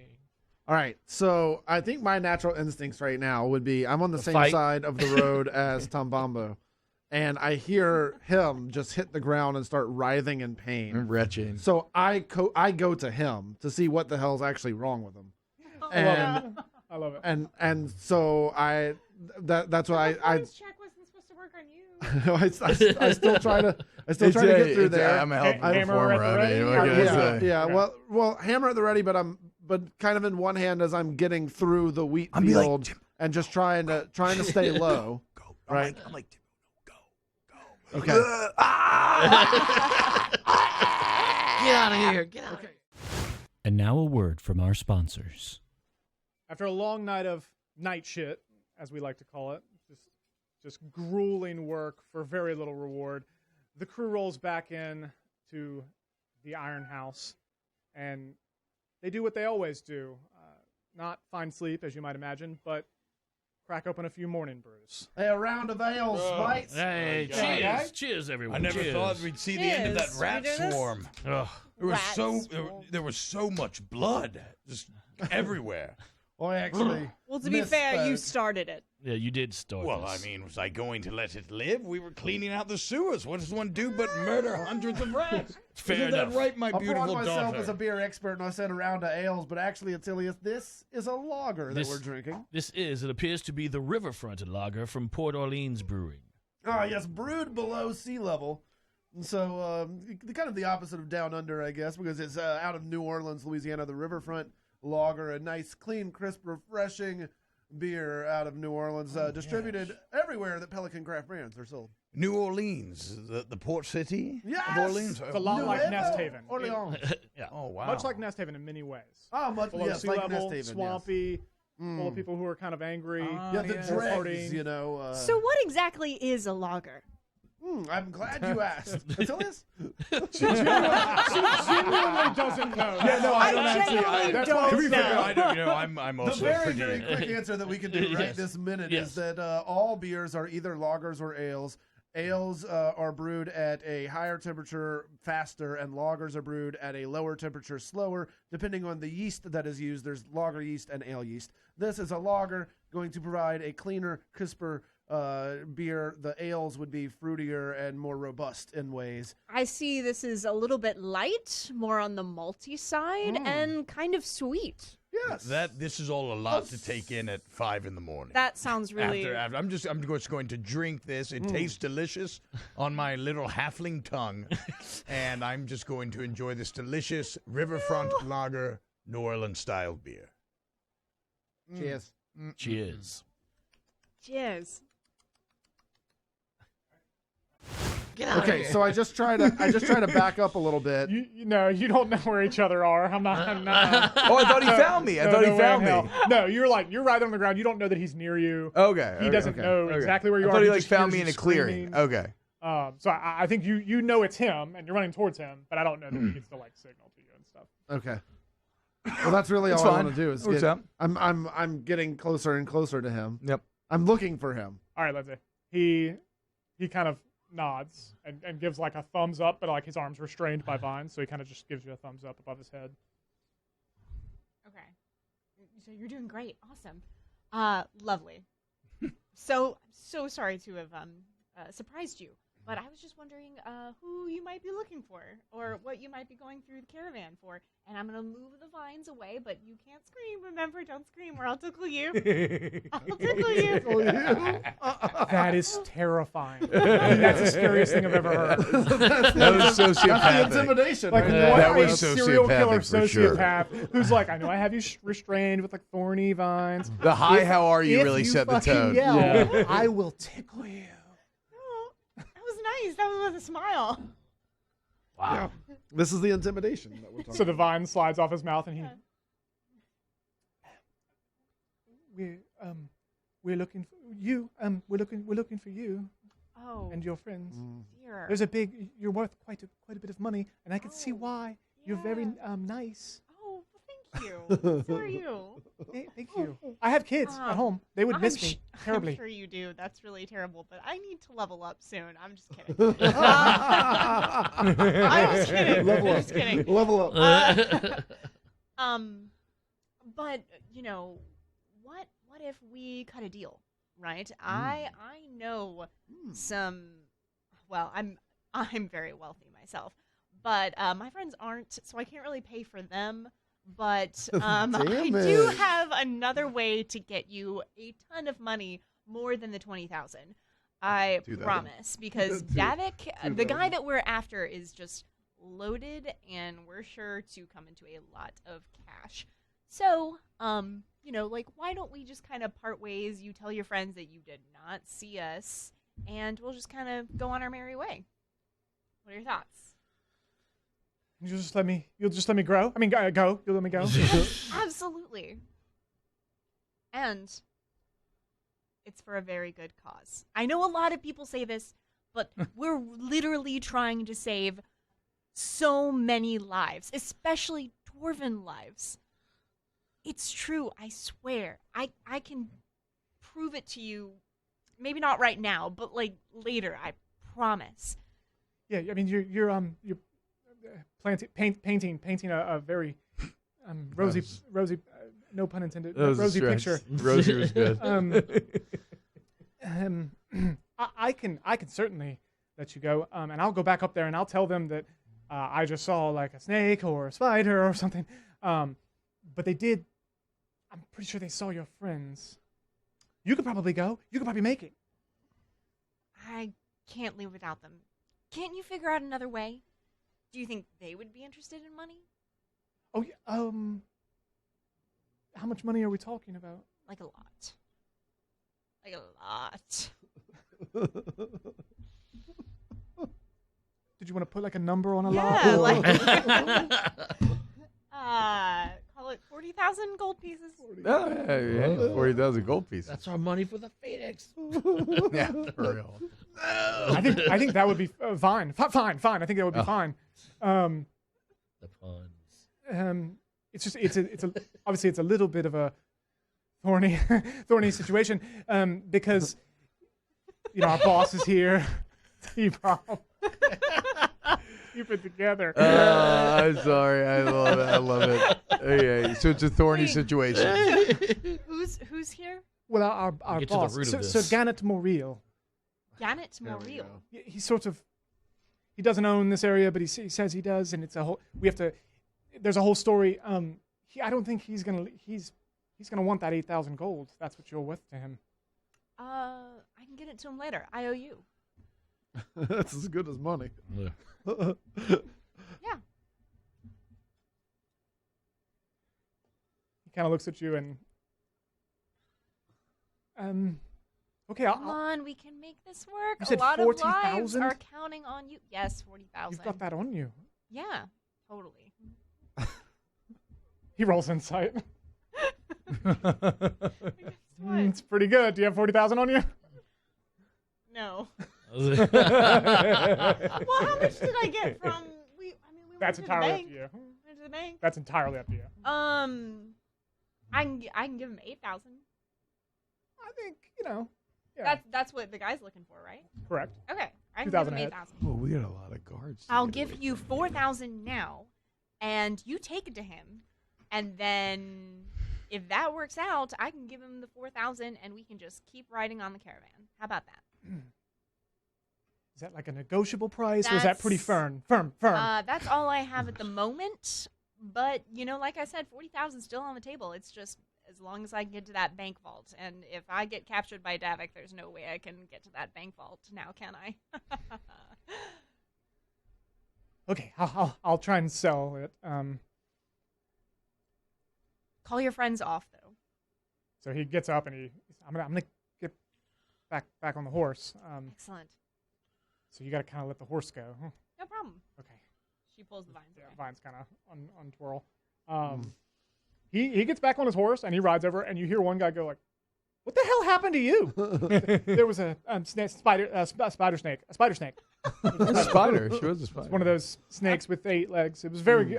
All right, so I think my natural instincts right now would be I'm on the same fight. side of the road as Tom Bombo, and I hear him just hit the ground and start writhing in pain. I'm retching. So I go to him to see what the hell's actually wrong with him, I love it. and so that's what I Performance check wasn't supposed to work on you. I still try to get through there. I'm a hell of a Hammer at the performer. I mean, ready? what can I Yeah, say? yeah. Okay. Well, hammer at the ready, but kind of in one hand as I'm getting through the wheat I'm be like, field "Tim, and just trying to stay low. Go. Right. I'm like, go. Okay. Get out of here. Get out of here. And now a word from our sponsors. After a long night of night shit, as we like to call it, just grueling work for very little reward, the crew rolls back in to the Iron House, and they do what they always do. Not find sleep, as you might imagine, but crack open a few morning brews. Hey, a round of ales, mates. Hey, God. cheers. Okay. Cheers, everyone. I never Cheers. thought we'd see the end of that Cheers. rat We do this? swarm. Ugh. There was so much blood just everywhere. Well, actually, Well, to be fair, you misspoke. started it. Yeah, you did start Well, I this. mean, was I going to let it live? We were cleaning out the sewers. What does one do but murder hundreds of rats? Fair Isn't enough. that right, my I beautiful brought myself daughter? as a beer expert, and I said a round of ales, but actually, Attilius, this is a lager This- that we're drinking. It appears to be the Riverfront Lager from Port Orleans Brewing. Ah, yes, brewed below sea level. And so, kind of the opposite of down under, I guess, because it's out of New Orleans, Louisiana, the Riverfront Lager, a nice, clean, crisp, refreshing beer out of New Orleans, distributed everywhere that Pelican Craft brands are sold. New Orleans, the port city Yes! of Orleans. It's a lot New like Orleans. Nesthaven. Orleans. Yeah. Oh, wow. Much like Nesthaven in many ways. Oh, much, Below yes, sea like level, Nesthaven, swampy, full Mm. of people who are kind of angry. Yeah, the yes. dregs, Partying. you know. So what exactly is a lager? I'm glad you asked. Attilius? She genuinely doesn't know. Yeah, no, I don't I actually. genuinely that's don't why- To be fair, know. I don't. You know, I'm The also very, pretty. very quick answer that we can do right Yes. this minute Yes. is that all beers are either lagers or ales. Ales are brewed at a higher temperature faster, and lagers are brewed at a lower temperature slower, depending on the yeast that is used. There's lager yeast and ale yeast. This is a lager, going to provide a cleaner, crisper beer. The ales would be fruitier and more robust in ways. I see this is a little bit light, more on the malty side, and kind of sweet. Yes. This is all a lot to take in at 5 a.m. That sounds really... After I'm just going to drink this. It tastes delicious on my little halfling tongue, and I'm just going to enjoy this delicious Riverfront Lager New Orleans style beer. Cheers. Cheers. Cheers. Okay, so I just try to back up a little bit. You know, you don't know where each other are. I'm not. Oh, I thought he found me. I thought he way in found hell. me. No, you're right on the ground. You don't know that he's near you. Okay. He doesn't know exactly where you I are. thought he just found me hears in a you clearing. screaming. Okay. So I think you know it's him, and you're running towards him, but I don't know that he gets to signal to you and stuff. Okay. Well, that's really It's all I fine. want to do is Works get. out. I'm getting closer and closer to him. Yep. I'm looking for him. All right, Lindsay. He kind of nods and gives a thumbs up, but his arm's restrained by vines, so he kind of just gives you a thumbs up above his head. Okay. So you're doing great. Awesome. Lovely. so sorry to have surprised you, but I was just wondering who you might be looking for or what you might be going through the caravan for. And I'm gonna move the vines away, but you can't scream. Remember, don't scream, or I'll tickle you. I'll tickle you. That is terrifying. I mean, that's the scariest thing I've ever heard. That was sociopathic. That's the intimidation. Like, right what there. That a was serial killer sociopathic for sure. sociopath who's like, I know I have you restrained with like thorny vines. The hi, how are you If really you set the fucking tone. Yell, Yeah. I will tickle you. Oh, that was nice. That was with a smile. Wow. This is the intimidation that we're talking So the vine slides off his mouth, and he. We're looking for you. We're looking for you Oh, and your friends. dear. There's a big. You're worth quite a bit of money, and I can see why. You're very yeah. nice. Oh, well, thank you. So are you. Thank you. I have kids at home. They would miss me terribly. I'm sure you do. That's really terrible, but I need to level up soon. I'm just kidding. I'm just kidding. Level I'm up. just kidding. Level up. But you know, what if we cut a deal, right? I know some. Well, I'm very wealthy myself, but my friends aren't, so I can't really pay for them. But I do have another way to get you a ton of money, more than the 20,000. I promise, because Davoc, the guy that we're after, is just loaded, and we're sure to come into a lot of cash. So, you know, like, why don't we just kind of part ways? You tell your friends that you did not see us, and we'll just kind of go on our merry way. What are your thoughts? You'll just let me grow. I mean, go. You'll let me go. Absolutely. And it's for a very good cause. I know a lot of people say this, but we're literally trying to save so many lives, especially dwarven lives. It's true, I swear. I can prove it to you. Maybe not right now, but like later, I promise. Yeah, I mean, you're painting a very rosy, no pun intended, rosy picture. Rosy was good. I can certainly let you go, and I'll go back up there and I'll tell them that I just saw like a snake or a spider or something. But they did. I'm pretty sure they saw your friends. You could probably go. You could probably make it. I can't leave without them. Can't you figure out another way? Do you think they would be interested in money? Oh, yeah, how much money are we talking about? Like a lot. Like a lot. Did you want to put like a number on a Yeah, lot? call it 40,000 gold pieces. Oh, yeah. 40,000 gold pieces. That's our money for the Phoenix. Yeah, for real. I think that would be fine. Fine. I think that would be fine. The puns. It's just obviously it's a little bit of a thorny situation because you know our boss is here. Keep it together. I'm sorry. I love it. Okay, so it's a thorny situation. Who's here? Well, our Get to the boss, root of Sir this. Gannett Moreel. Gannett There we Moreel. go. He sort of he doesn't own this area, but he says he does, and it's a whole. We have to. There's a whole story. I don't think he's gonna want that 8,000 gold. That's what you're worth to him. I can get it to him later. I owe you. That's as good as money. Yeah. Yeah. He kind of looks at you and. Okay, Come on, we can make this work. You A said lot of lives 40,000? are counting on you. Yes, 40,000. You've got that on you. Yeah, totally. He rolls insight. What? It's pretty good. Do you have 40,000 on you? No. Well, how much did I get from? We That's went to the entirely up bank. to you. Went to the bank. That's entirely up to you. I can give him 8,000. I think Yeah. That's what the guy's looking for, right? Correct. Okay, I can 2,000 give him ahead. 8,000. Well, we got a lot of guards. to I'll get give away you from. 4,000 now, and you take it to him, and then if that works out, I can give him the 4,000, and we can just keep riding on the caravan. How about that? Is that like a negotiable price, or is that pretty firm? Firm. That's all I have at the moment. But like I said, 40,000 still on the table. It's just as long as I can get to that bank vault, and if I get captured by Davoc, there's no way I can get to that bank vault now, can I? Okay, I'll try and sell it. Call your friends off, though. So he gets up and I'm gonna get back on the horse. Excellent. So you got to kind of let the horse go. Huh? No problem. Okay. She pulls the vines away. Vines kind of untwirl. He gets back on his horse and he rides over, and you hear one guy go like, "What the hell happened to you?" There was a spider snake. A spider snake. A spider. She was a spider. It's one of those snakes with 8 legs. It was very.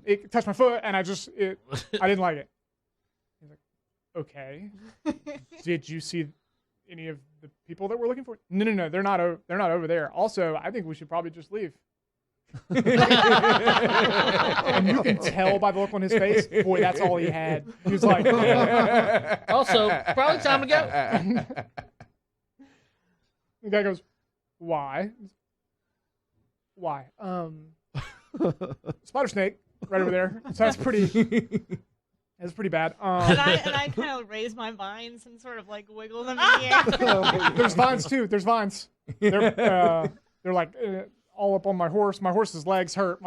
It touched my foot, and I didn't like it. He's like, "Okay." Did you see any of the people that we're looking for? No. They're not over there. Also, I think we should probably just leave. And you can tell by the look on his face, boy, that's all he had. He was like, Also, probably time to go. The guy goes, "Why? Why? Spider snake right over there." So that's pretty bad. And I kind of raise my vines and sort of like wiggle them in the air. There's vines too. There's vines. They're like all up on my horse. My horse's legs hurt.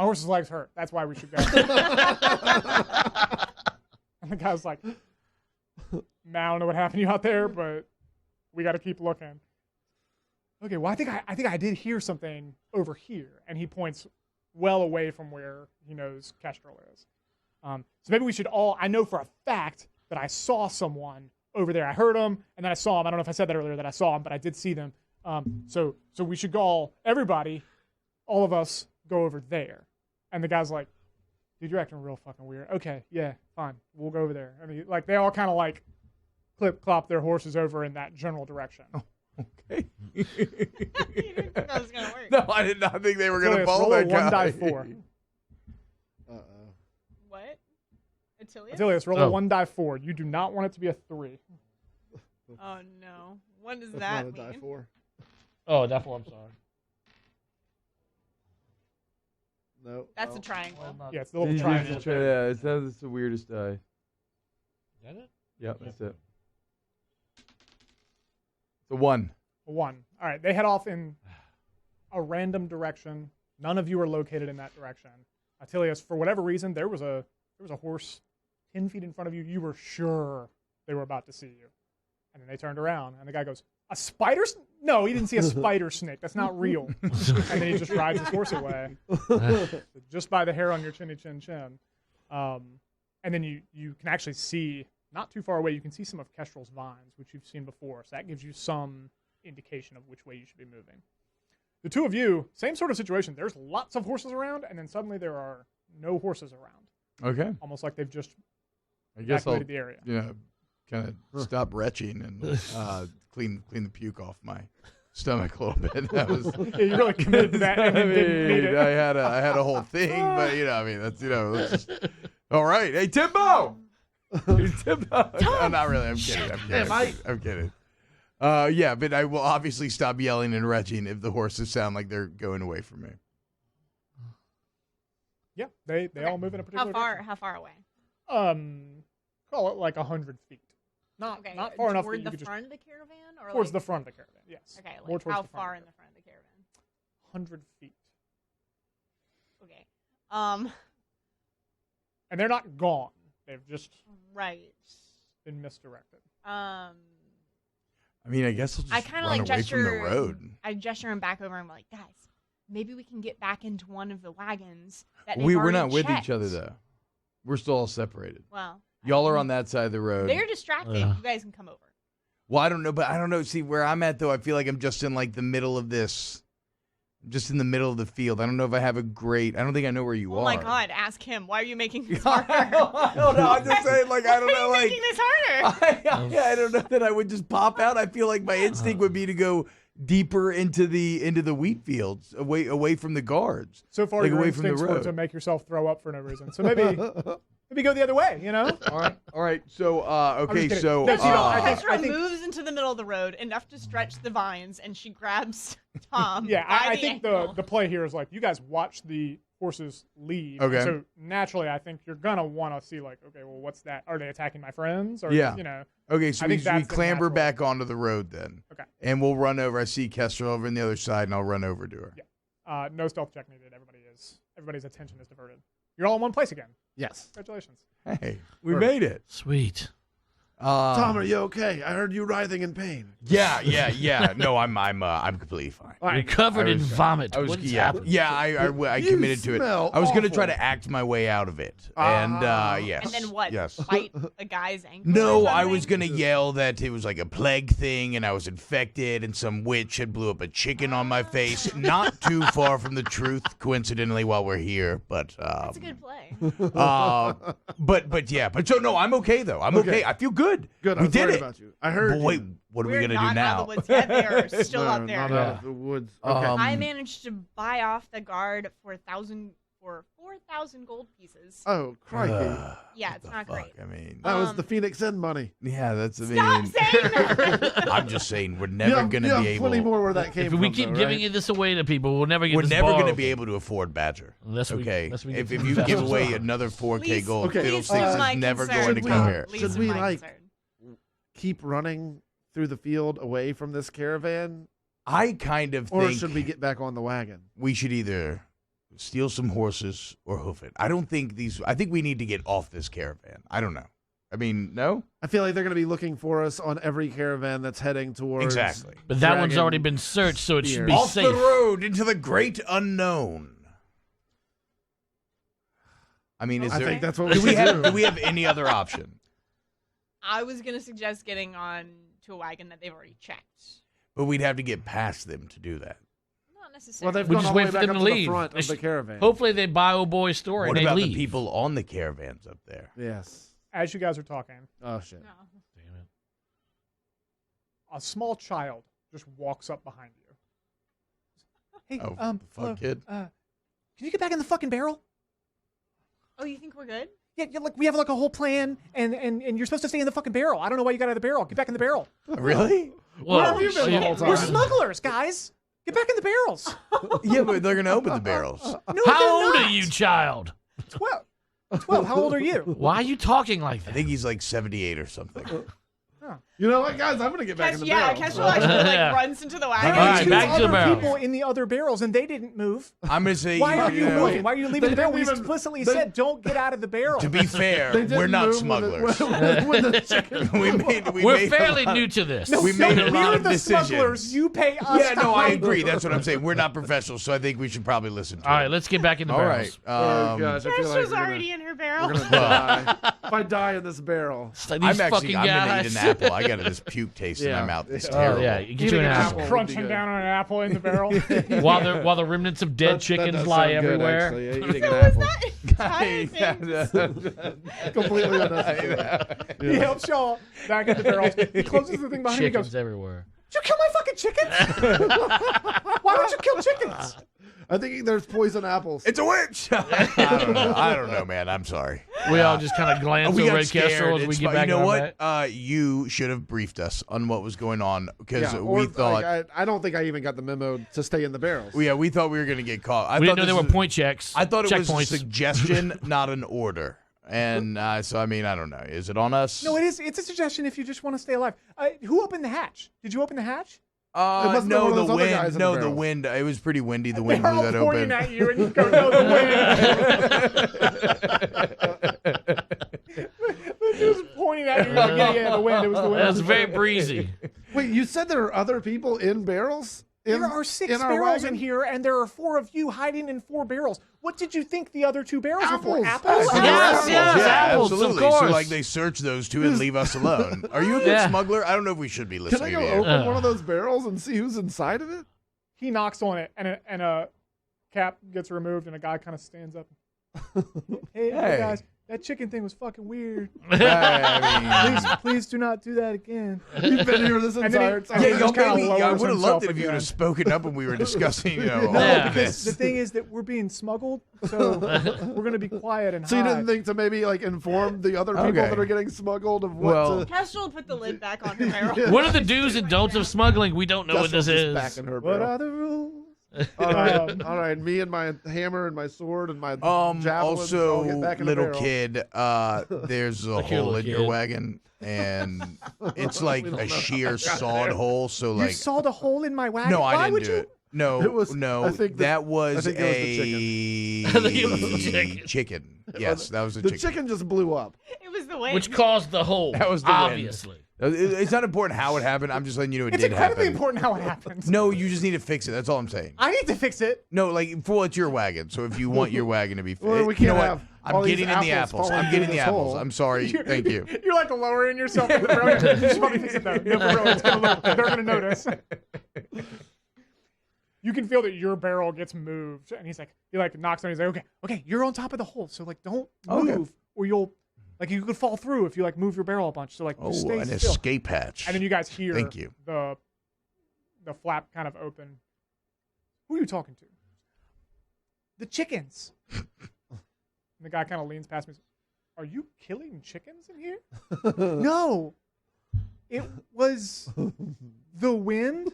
That's why we should go. And the guy's like, "Man, I don't know what happened to you out there, but we got to keep looking." Okay, well, I think I did hear something over here, and he points well away from where he knows Kestrel is. So maybe we should all. I know for a fact that I saw someone over there. I heard him, and then I saw him. I don't know if I said that earlier that I saw him, but I did see them. So we should go all of us go over there. And the guy's like, "Dude, you're acting real fucking weird." Okay, yeah, fine, we'll go over there. I mean, like they all kind of like clip-clop their horses over in that general direction. Okay. You didn't think that was going to work. No, I did not think they were going to Roll follow a that guy. 1 die 4. What? Attilius? Attilius, roll a 1 die 4. You do not want it to be a 3. Oh, no. What does That's that not a die mean? 4. Oh, definitely. I'm sorry. No. That's a triangle. Yeah, it's the little triangle. Yeah, it says it's the weirdest die. Is that it? Yep, that's it. The 1. A 1. All right, they head off in a random direction. None of you are located in that direction. Attilius, for whatever reason, there was a horse 10 feet in front of you. You were sure they were about to see you. And then they turned around, and the guy goes, "A spider? No, he didn't see a spider snake. That's not real." And then he just rides his horse away. Just by the hair on your chinny chin chin. And then you can actually see, not too far away, you can see some of Kestrel's vines, which you've seen before. So that gives you some indication of which way you should be moving. The two of you, same sort of situation. There's lots of horses around, and then suddenly there are no horses around. Okay. Almost like they've just I guess I'll evacuated the area. kind of stop retching and clean the puke off my stomach a little bit. That was Yeah, you really committed to that and then didn't need it. I had a whole thing, but that's let's just, all right. Hey, Timbo. Timbo. No, not really. I'm kidding. I'm kidding. Yeah, but I will obviously stop yelling and retching if the horses sound like they're going away from me. Yeah, they all move in a particular direction. How far away? Call it like 100 feet. Not far enough that Toward you the could just front of the caravan, or towards like, the front of the caravan. Yes. Okay, More like towards how the front far of in the the front of the caravan? 100 feet. Okay. And they're not gone. They've just Right. been misdirected. I mean, I guess I'll just I kind of run like away gesture. from the road. I gesture him back over. And I'm like, guys, maybe we can get back into one of the wagons. That We're not with checked. each other though. We're still all separated. Well, Y'all are on that side of the road. they're distracted. You guys can come over. Well, I don't know. See, where I'm at, though, I feel like I'm just in, like, the middle of this. I'm just in the middle of the field. I don't know if I have I don't think I know where you are. Oh, my God. Ask him. Why are you making this harder? I don't know. I'm just saying, like, I don't know. Why are you Like, making this harder? I don't know that I would just pop out. I feel like my instinct would be to go deeper into the wheat fields, away from the guards. So far, Like, your away from the instincts were road. to make yourself throw up for no reason. So maybe maybe go the other way. You know. All right. So, okay. kidding. So, No, so you know, I think- Petra moves into the middle of the road enough to stretch the vines, and she grabs Tom. Yeah, by I the think ankle. the play here is like you guys watch the horses leave. Okay. So naturally, I think you're gonna want to see like, okay, well, what's that? Are they attacking my friends? Or Yeah. you know. okay. So I we think that's the clamber natural- back onto the road then. Okay. And we'll run over. I see Kestrel over on the other side, and I'll run over to her. Yeah. No stealth check needed. Everybody's attention is diverted. You're all in one place again. Yes. Congratulations. Hey, we made it. Sweet. Tom, are you okay? I heard you writhing in pain. Yeah. No, I'm completely fine. You're covered in vomit. I was, What's yeah, happening? yeah. I You committed to it. smell I was gonna try awful. to act my way out of it, and yes. And then what? Yes. Bite a guy's ankle? No, or I was something? gonna yell that it was like a plague thing, and I was infected, and some witch had blew up a chicken on my face. Not too far from the truth, coincidentally, while we're here, but That's a good play. but so no, I'm okay though. I'm okay. I feel good. Good. I We was did worried it. about you. I heard. But wait, you. what are We're we gonna not do now? out of the woods yet. They are still No, out there. Not out of the woods. Okay. I managed to buy off the guard for 4,000 gold pieces. Oh, crikey. Yeah, it's not great. I mean, That was the Phoenix Inn money. yeah, that's. I Stop mean, saying that. I'm just saying we're never you gonna have be able. plenty more where that came If from. we keep though, giving right? this away to people, we'll never get We're this never bar gonna open. be able to afford Badger. Unless we- okay, unless we get if some you give vessels. away another 4K Least- gold, Okay. Fiddlesticks of my is never concern. going to Should come we- here. Least Should of we, my like- concern. keep running through the field away from this caravan, I kind of or think should we get back on the wagon? we should either steal some horses or hoof it. I don't think these. I think we need to get off this caravan. I don't know. I mean, no. I feel like they're going to be looking for us on every caravan that's heading towards. Exactly. But that one's Dragon already been searched, so it should be Spear. Off safe. the road into the great unknown. I mean, is I there? think that's what we do we should have? do. Do we have any other option? I was going to suggest getting on to a wagon that they've already checked. But we'd have to get past them to do that. Not Well, necessarily. they've We gone just all the wait way for back them up to to leave. the front They of the sh- caravan. Hopefully they buy old boy's story What and they about leave. the people on the caravans up there? Yes. As you guys are talking, Oh shit. No. Damn it. a small child just walks up behind you. Hey, Oh, the hello, fuck, kid. can you get back in the fucking barrel? Oh, you think we're good? Yeah, like we have like a whole plan, and you're supposed to stay in the fucking barrel. I don't know why you got out of the barrel. Get back in the barrel. Really? Whoa. have you been the whole time? We're smugglers, guys. Get back in the barrels. Yeah, but they're gonna open the barrels. No, How they're old not. are you, child? 12. How old are you? Why are you talking like I that? think he's like 78 or something. You know what, guys? I'm gonna get back in the Yeah, barrel. Kestrel actually Yeah. runs into the There wagon. are All right, two back to the other barrel. people in the other barrels, and they didn't move. I'm gonna say. Why are you know, moving? Why are you leaving They the barrel? We didn't even- explicitly they- said don't get out of the barrel. To be fair, They didn't we're not move smugglers. When the chicken. we We're made fairly a lot new of- to this. we made a we're lot of the decisions. smugglers. You pay us. Yeah, to no, I hide. agree. That's what I'm saying. We're not professionals, so I think we should probably listen to All right, it. let's get back in the All barrels. right. Oh gosh, I feel like Kestrel's we're gonna, already in her barrel. we're gonna die. If I die in this barrel. These I'm actually. fucking I'm gonna guys. eat an apple. I got this puke taste in Yeah. my mouth. It's Oh, terrible. Oh yeah, get you Eating an an apple. apple. Crunching Would be down on an apple in the barrel. while the remnants of dead That chickens does lie sound good, everywhere. actually. Yeah, eating So an was apple. that Completely unnecessary. He helps y'all back in the barrels. He closes the thing behind him. He Chickens goes, everywhere. "Did you kill my fucking chickens? Why would you kill chickens?" I think there's poison apples. It's a witch. I don't know, man. I'm sorry. We all just kind of glance We over got at Kestrel as we It's get fine. back You know on what? that. You should have briefed us on what was going on because Yeah, we or, thought. like, I don't think I even got the memo to stay in the barrels. we thought we were going to get caught. I We thought didn't know this there were was- point checks. I thought it was a checkpoints. suggestion, not an order. And so, I mean, I don't know. Is it on us? No, it is. It's a suggestion if you just want to stay alive. Who opened the hatch? Did you open the hatch? It must have been No, one of the those other guys wind. in the No, the barrels. wind. It was pretty windy. The wind They're blew all that pointing open. at you, and you go, "No, the wind." They're just pointing at you. Like, yeah, the wind. It was the wind. That was very breezy. Wait, you said there are other people in barrels? There are 6 in our barrels wagon? in here, and there are 4 of you hiding in 4 barrels. What did you think the other 2 barrels were for? Apples. Apples? Yes, yes, yeah, apples, absolutely. of course. So, like, they search those two and leave us alone. Are you a good Yeah. smuggler? I don't know if we should be Can I listening go to you. open one of those barrels and see who's inside of it? He knocks on it, and a cap gets removed, and a guy kind of stands up. Hey, Hey. guys, that chicken thing was fucking weird. I mean, Please do not do that again. You've been here this And then entire he- time. yeah, He just kinda I lowers would have loved himself it if you would again. have spoken up when we were discussing, No, Yeah. because the thing is that we're being smuggled, so we're gonna be quiet and So you hide. didn't think to maybe like inform the other people Okay. that are getting smuggled of what Well- to... Kestrel put the lid back on her barrel. What are the do's and don'ts of smuggling? We don't know what Kestrel's this just is. back in her What barrel. are the rules? All right, all right. Me and my hammer and my sword and my javelins. I'll Also, get back in the little barrel. kid, there's a Like your hole little in your kid. wagon, and it's like We don't a know how sheer that got sawed there. hole. So You like, sawed a hole in my wagon. no, I Why didn't would do you? it. No, It was- no, I think that was I think it was the a I think it was the chicken. chicken. Yes, that was a The chicken. chicken just blew up. It was the wind. Which caused the hole. That was the wind. obviously. It's not important how it happened. I'm just letting you know it It's did incredibly happen. important how it happens. No, you just need to fix it. That's all I'm saying. I need to fix it. No, like, well, it's your wagon. So if you want your wagon to be fixed, Well, we you know can't what? have all I'm these getting in the apples apples. falling I'm getting through the this apples. hole. I'm sorry. Thank you. You're like lowering yourself. In the barrel. You should probably fix it though. No, for real, it's gonna look, they're gonna notice. You can feel that your barrel gets moved, and he like knocks on. He's like, okay, you're on top of the hole, so like don't Okay. move, or you'll like you could fall through if you like move your barrel a bunch. So like Oh, just stay an still. escape hatch. And then you guys hear Thank you. the flap kind of open. Who are you talking to? The chickens. And the guy kind of leans past me. And says, are you killing chickens in here? No. It was the wind.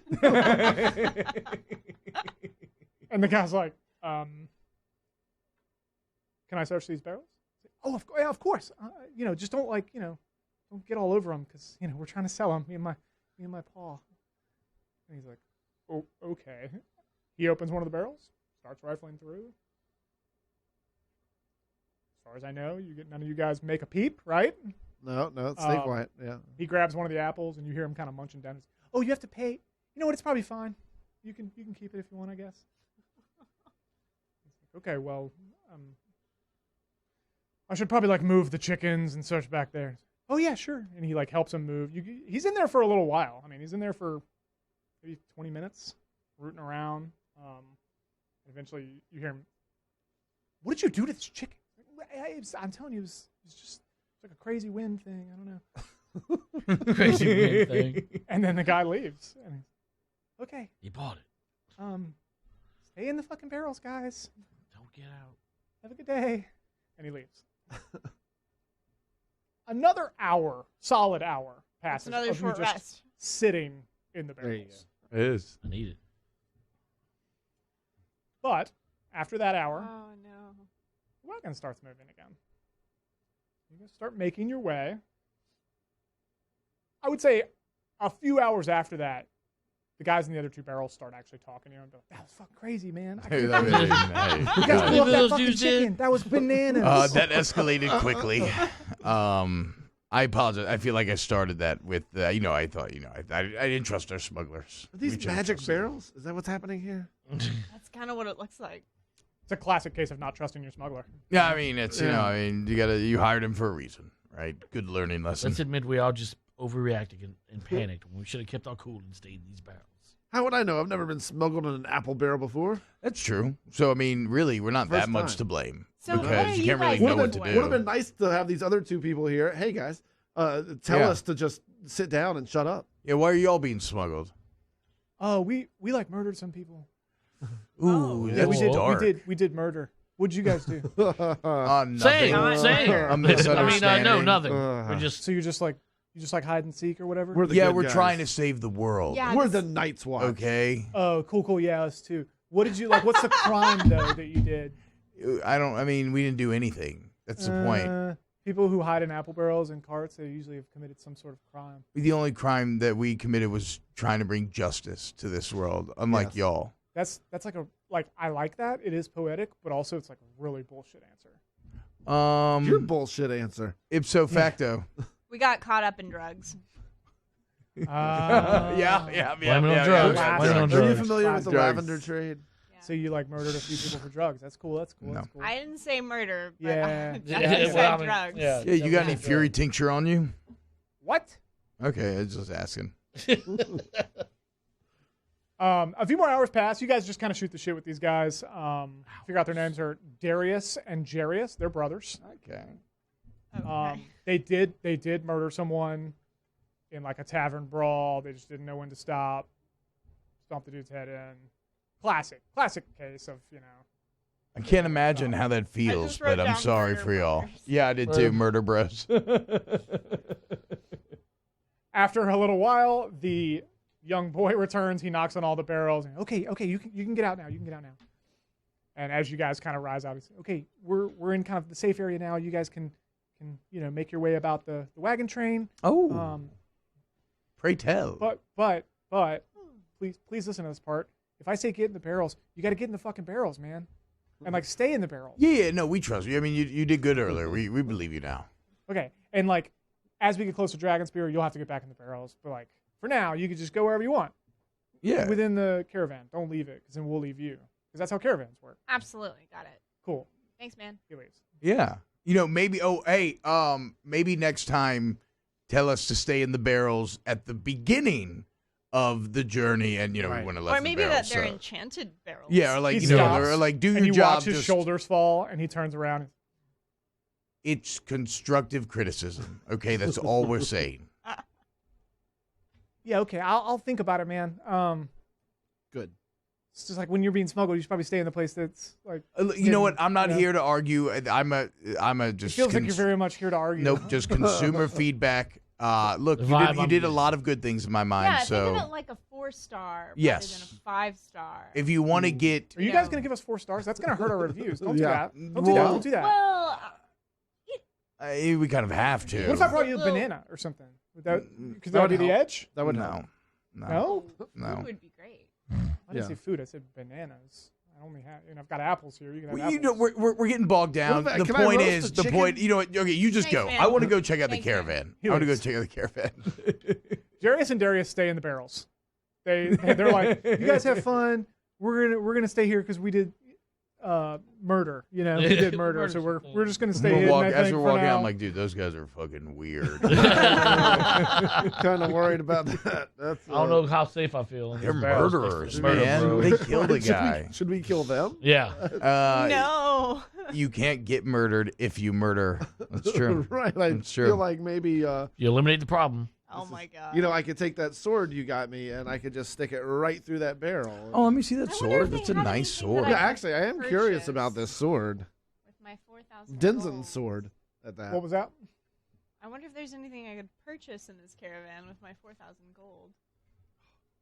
And the guy's like, can I search these barrels? Oh, of course. Just don't don't get all over them because we're trying to sell them. Me and my paw. And he's like, oh, okay. He opens one of the barrels, starts rifling through. As far as I know, none of you guys make a peep, right? No, stay quiet. Yeah. He grabs one of the apples, and you hear him kind of munching down. Oh, you have to pay. You know what? It's probably fine. You can keep it if you want, I guess. Okay, well, I should probably move the chickens and search back there. Oh yeah, sure. And he helps him move. He's in there for a little while. I mean, he's in there for maybe 20 minutes, rooting around. Eventually, you hear him. What did you do to this chicken? I'm telling you, it was just like a crazy wind thing. I don't know. Crazy wind thing. And then the guy leaves. And he's, okay. He bought it. Stay in the fucking barrels, guys. Don't get out. Have a good day. And he leaves. Another hour, solid hour, passes. Another of you short just rest. sitting in the There you barrels. It is. I need it. But after that hour, Oh no. the wagon starts moving again. You guys start making your way. I would say a few hours after that, the guys in the other two barrels start actually talking to you and be like, that was fucking crazy, man. I Hey, can't believe you guys blew up that Those fucking dudes did. chicken. That was bananas. That escalated quickly. I apologize. I feel like I started that with, I thought, I didn't trust our smugglers. Are these We should've magic trusted them. barrels? Is that what's happening here? That's kind of what it looks like. It's a classic case of not trusting your smuggler. Yeah, I mean, it's, Yeah. you hired him for a reason, right? Good learning lesson. Let's admit we all just overreacted and panicked when we should have kept our cool and stayed in these barrels. How would I know? I've never been smuggled in an apple barrel before. That's true. So, I mean, really, we're not First that much time. to blame. So what are because you you can't really guys know doing what to for do. it? Would have been nice to have these other two people here. Hey guys, tell Yeah. us to just sit down and shut up. Yeah, why are you all being smuggled? Oh, we murdered some people. Ooh, Yeah, that's we did. dark. We did murder. What'd you guys do? Nothing. Same. A I misunderstanding. mean, no, nothing. Uh, We're just So you just hide and seek or whatever? We're the Yeah, good we're guys. trying to save the world. Yeah, We're this- the Night's Watch. Okay. Oh, cool. Yeah, us too. What did you what's the crime though that you did? We didn't do anything. That's the point. People who hide in apple barrels and carts, they usually have committed some sort of crime. The only crime that we committed was trying to bring justice to this world, unlike Yes. y'all. That's I like that. It is poetic, but also it's a really bullshit answer. Your bullshit answer. Ipso facto. We got caught up in drugs. yeah. Blame it on drugs. yeah. Blame it on Are you drugs. familiar with the Drugs. lavender trade? So you murdered a few people for drugs. That's cool. That's No. cool. I didn't say murder, but Yeah. I Yeah, definitely well, I said mean, drugs. yeah. Yeah, you got any Drugs. fury tincture on you? What? Okay, I was just asking. A few more hours pass. You guys just kind of shoot the shit with these guys. Figure out their names are Darius and Jarius. They're brothers. Okay. Okay. They did murder someone in like a tavern brawl. They just didn't know when to stop. Stomped the dude's head in. Classic case of, you know. I can't imagine how that feels, just wrote but I'm down sorry murder for y'all. brothers. Yeah, I did too. Murder bros. After a little while, the young boy returns. He knocks on all the barrels. And, okay, you can get out now. You can get out now. And as you guys kind of rise out, he says, okay, we're in kind of the safe area now. You guys can make your way about the wagon train. Oh. Pray tell. But please listen to this part. If I say get in the barrels, you got to get in the fucking barrels, man, and like stay in the barrels. Yeah, no, we trust you. I mean, you did good earlier. We believe you now. Okay, and like as we get close to Dragonspear, you'll have to get back in the barrels. But like for now, you can just go wherever you want. Yeah. Within the caravan, don't leave it, because then we'll leave you. Because that's how caravans work. Absolutely, got it. Cool. Thanks, man. He leaves. Yeah. You know, maybe. Oh, hey. Maybe next time, tell us to stay in the barrels at the beginning of the journey, and we want to let. Or maybe the barrels, that they're enchanted barrels. Yeah, or like He stops, or like do and your you job. watch his shoulders fall, and he turns around. It's constructive criticism. Okay, that's all we're saying. Yeah, okay, I'll think about it, man. Good. It's just like when you're being smuggled, you should probably stay in the place that's like. You know what? I'm not you know? here to argue. I'm a just. It feels like you're very much here to argue. Nope, just consumer feedback. Look, you did a lot of good things in my mind. Yeah, so think of it like a 4-star Yes. rather than a 5-star. if you want to get, Are you guys gonna give us 4 stars? That's gonna hurt our reviews. Don't do Yeah. that. Don't do that. Well- Don't do that. Well, we kind of have to. What if I brought you a Well- banana or something? Could that would be the help. edge? That would no, help. No. no. food would be great. I didn't Yeah. say food. I said bananas. I only have, I've got apples here. You can have Well, apples. we're getting bogged down. What if- The can I point roast is, the the point. chicken? You know what? Okay, you just Thanks, go. man. I want to go check out the Thanks, man. caravan. He I want to go leaves. check out the caravan. Darius and Darius stay in the barrels. They're like, you guys have fun. We're gonna stay here because we did murder. We did murder, so we're just gonna stay hidden. I As think, we're for walking now. out, I'm like, dude, those guys are fucking weird. Kind of worried about that. That's, I don't know how safe I feel. In They're these barrels. murderers, Murder man. bros. They killed a Should we- guy. Should we kill them? Yeah. No. You can't get murdered if you murder. That's true. Right. I That's true. feel like maybe, You eliminate the problem. Oh my god. I could take that sword you got me and I could just stick it right through that barrel. Oh, let me see that I wonder sword. if they That's a have nice anything that sword. I Yeah, can actually, I am curious purchase about this sword. with my 4,000 Denzen's gold. sword at that. What was that? I wonder if there's anything I could purchase in this caravan with my 4,000 gold.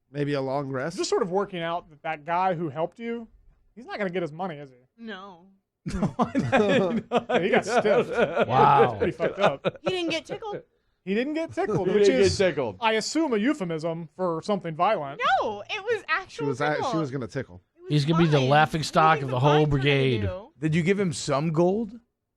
Maybe a long I'm rest? just sort of working out that guy who helped you, he's not gonna get his money, is he? No. Yeah, he got stiffed. Wow. Pretty fucked up. He didn't get tickled? He didn't get tickled, He which didn't get is, tickled. I assume, a euphemism for something violent. No, it was She actual was tickle. she was going to tickle. It was He's gonna be the fine. laughing stock Everything's of the whole fine for him to brigade. do. Did you give him some gold?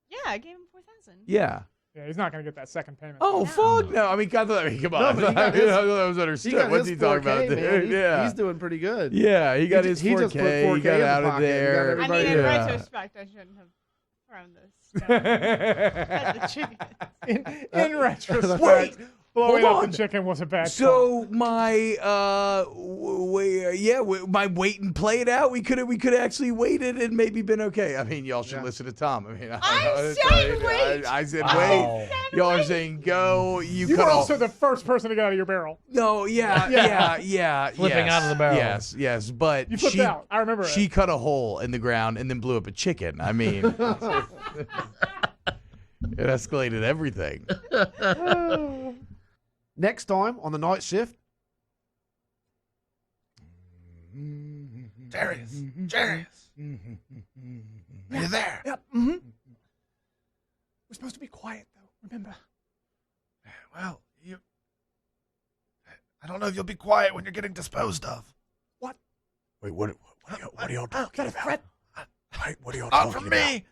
Yeah, I gave him 4,000. Yeah. Yeah, he's not gonna get that second payment. Oh, No. fuck no. I mean, come on. No, I but he got his- thought that was understood. What's he talking about? man. Dude? Yeah. He's doing pretty good. Yeah, he got He his ju- he just put 4K. 4K He got in the out of pocket. He got there. I mean, everybody- in Yeah. retrospect, I shouldn't have thrown this stone at the chicken. In retrospect, Wait, blowing hold up on. the chicken was a bad call. So my my wait and play it out. We could have actually waited and maybe been okay. I mean, y'all should listen to Tom. I mean, I said wait. I said Wow. wait. Y'all are saying go. You You cut were off. also the first person to get out of your barrel. No, yeah. Flipping yes, out of the barrel. Yes, but You flipped out. I remember she it. cut a hole in the ground and then blew up a chicken. I mean, it escalated everything. Next time on the night shift. Darius. Are you there? Yep. Mm-hmm. We're supposed to be quiet, though. Remember. Well, I don't know if you'll be quiet when you're getting disposed of. Wait, what are y'all talking about? Wait, what are y'all Not talking from about? me.